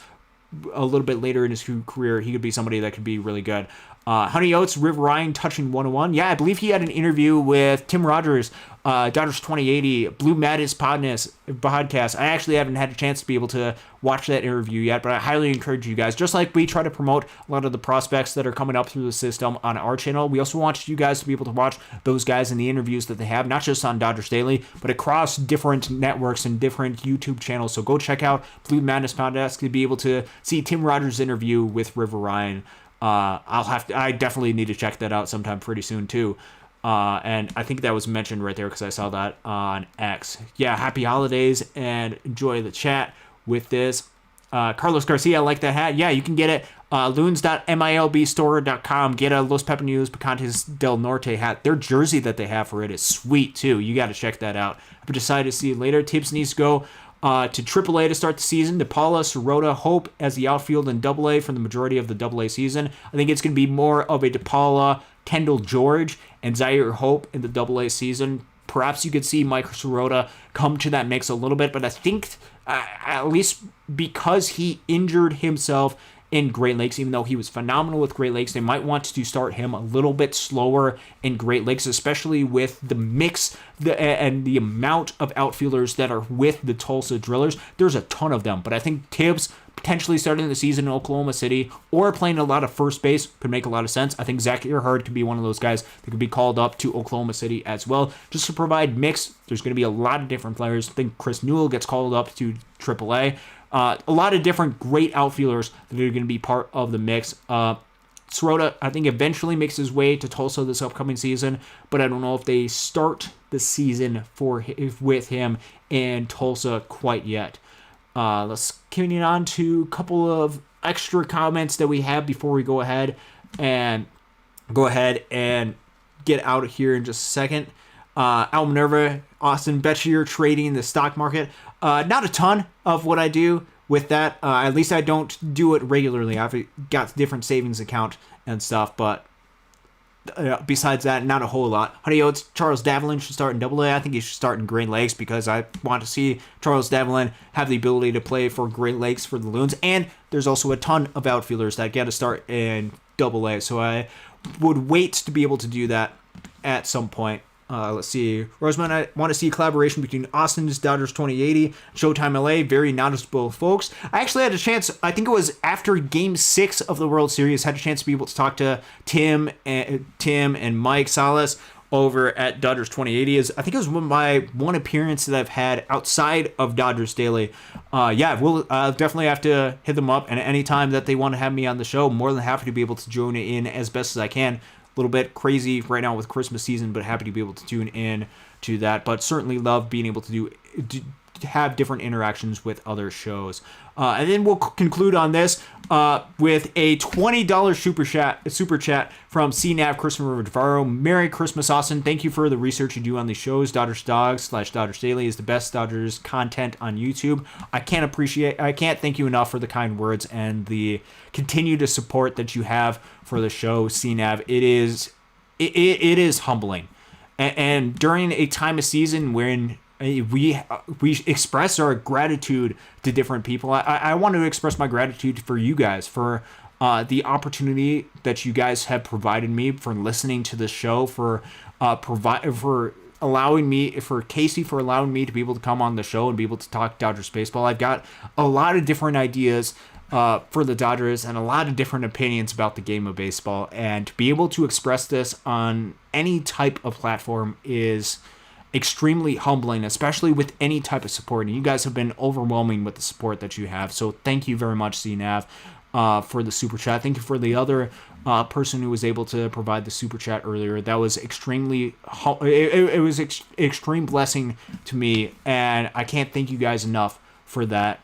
a little bit later in his career, he could be somebody that could be really good. Honey Oats, Riv Ryan touching 101. Yeah, I believe he had an interview with Tim Rogers, Dodgers 2080, Blue Madness podcast. I actually haven't had a chance to be able to watch that interview yet, but I highly encourage you guys. Just like we try to promote a lot of the prospects that are coming up through the system on our channel, we also want you guys to be able to watch those guys in the interviews that they have, not just on Dodgers Daily, but across different networks and different YouTube channels. So go check out Blue Madness podcast to be able to see Tim Rogers' interview with River Ryan. I definitely need to check that out sometime pretty soon too. And I think that was mentioned right there because I saw that on X. Yeah, happy holidays and enjoy the chat with this. Carlos Garcia, I like that hat. Yeah, you can get it. Loons.milbstore.com. Get a Los Pepinos Picantes del Norte hat. Their jersey that they have for it is sweet too. You got to check that out. I've decided to see it later. Tibbs needs to go to AAA to start the season. DePaula, Sirota, Hope as the outfield in AA for the majority of the AA season. I think it's going to be more of a DePaula, Kendall George, and Zaire Hope in the AA season. Perhaps you could see Mike Sirota come to that mix a little bit, but I think at least because he injured himself in Great Lakes, even though he was phenomenal with Great Lakes, they might want to start him a little bit slower in Great Lakes, especially with the mix and the amount of outfielders that are with the Tulsa Drillers. There's a ton of them, but I think Tibbs potentially starting the season in Oklahoma City or playing a lot of first base could make a lot of sense. I think Zach Earhart could be one of those guys that could be called up to Oklahoma City as well, just to provide mix. There's going to be a lot of different players. I think Chris Newell gets called up to AAA. A lot of different great outfielders that are going to be part of the mix. Sirota, I think, eventually makes his way to Tulsa this upcoming season, but I don't know if they start the season with him in Tulsa quite yet. Let's continue on to a couple of extra comments that we have before we go ahead and get out of here in just a second. Al Minerva, Austin, bet you're trading the stock market. Not a ton of what I do with that. At least I don't do it regularly. I've got different savings account and stuff, but besides that, not a whole lot. Honey Oats, Charles Davelin should start in AA. I think he should start in Great Lakes because I want to see Charles Davelin have the ability to play for Great Lakes for the Loons. And there's also a ton of outfielders that get a start in AA. So I would wait to be able to do that at some point. Let's see. Roseman, I want to see a collaboration between Austin's Dodgers 2080, Showtime LA. Very noticeable, folks. I actually had a chance, I think it was after Game 6 of the World Series, had a chance to be able to talk to Tim and Mike Salas over at Dodgers 2080. I think it was my one appearance that I've had outside of Dodgers Daily. We'll definitely have to hit them up, and at any time that they want to have me on the show, more than happy to be able to join in as best as I can. A little bit crazy right now with Christmas season, but happy to be able to tune in to that. But certainly love being able to have different interactions with other shows. And then we'll conclude on this with a $20 super chat from CNAV Christopher Navarro. Merry Christmas, Austin. Thank you for the research you do on these shows. Dodgers Dawgs / Dodgers Daily is the best Dodgers content on YouTube. I can't thank you enough for the kind words and the continued support that you have for the show, CNAV. It is humbling. And during a time of season when we express our gratitude to different people, I want to express my gratitude for you guys, for the opportunity that you guys have provided me, for listening to the show, for allowing me to be able to come on the show and be able to talk Dodgers baseball. I've got a lot of different ideas for the Dodgers and a lot of different opinions about the game of baseball, and to be able to express this on any type of platform is extremely humbling, especially with any type of support. And you guys have been overwhelming with the support that you have. So thank you very much, CNAV, for the super chat. Thank you for the other person who was able to provide the super chat earlier. That was extremely, it was extreme blessing to me, and I can't thank you guys enough for that.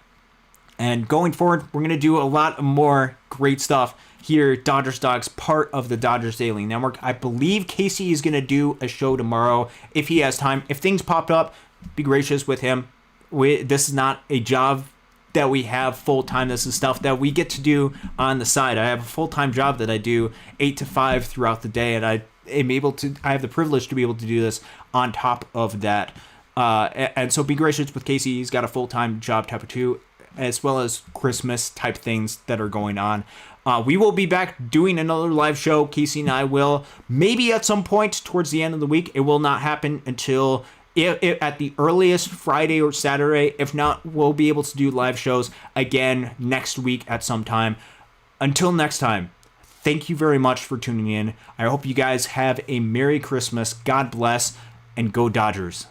And going forward, we're going to do a lot more great stuff here, Dodgers Dogs, part of the Dodgers Daily Network. I believe Casey is going to do a show tomorrow if he has time. If things popped up, be gracious with him. This is not a job that we have full-time. This is stuff that we get to do on the side. I have a full-time job that I do 8 to 5 throughout the day, and I have the privilege to be able to do this on top of that. And so be gracious with Casey. He's got a full-time job type of two, as well as Christmas type things that are going on. We will be back doing another live show. Casey and I will, maybe at some point towards the end of the week. It will not happen until at the earliest Friday or Saturday. If not, we'll be able to do live shows again next week at some time. Until next time, thank you very much for tuning in. I hope you guys have a Merry Christmas. God bless, and go Dodgers.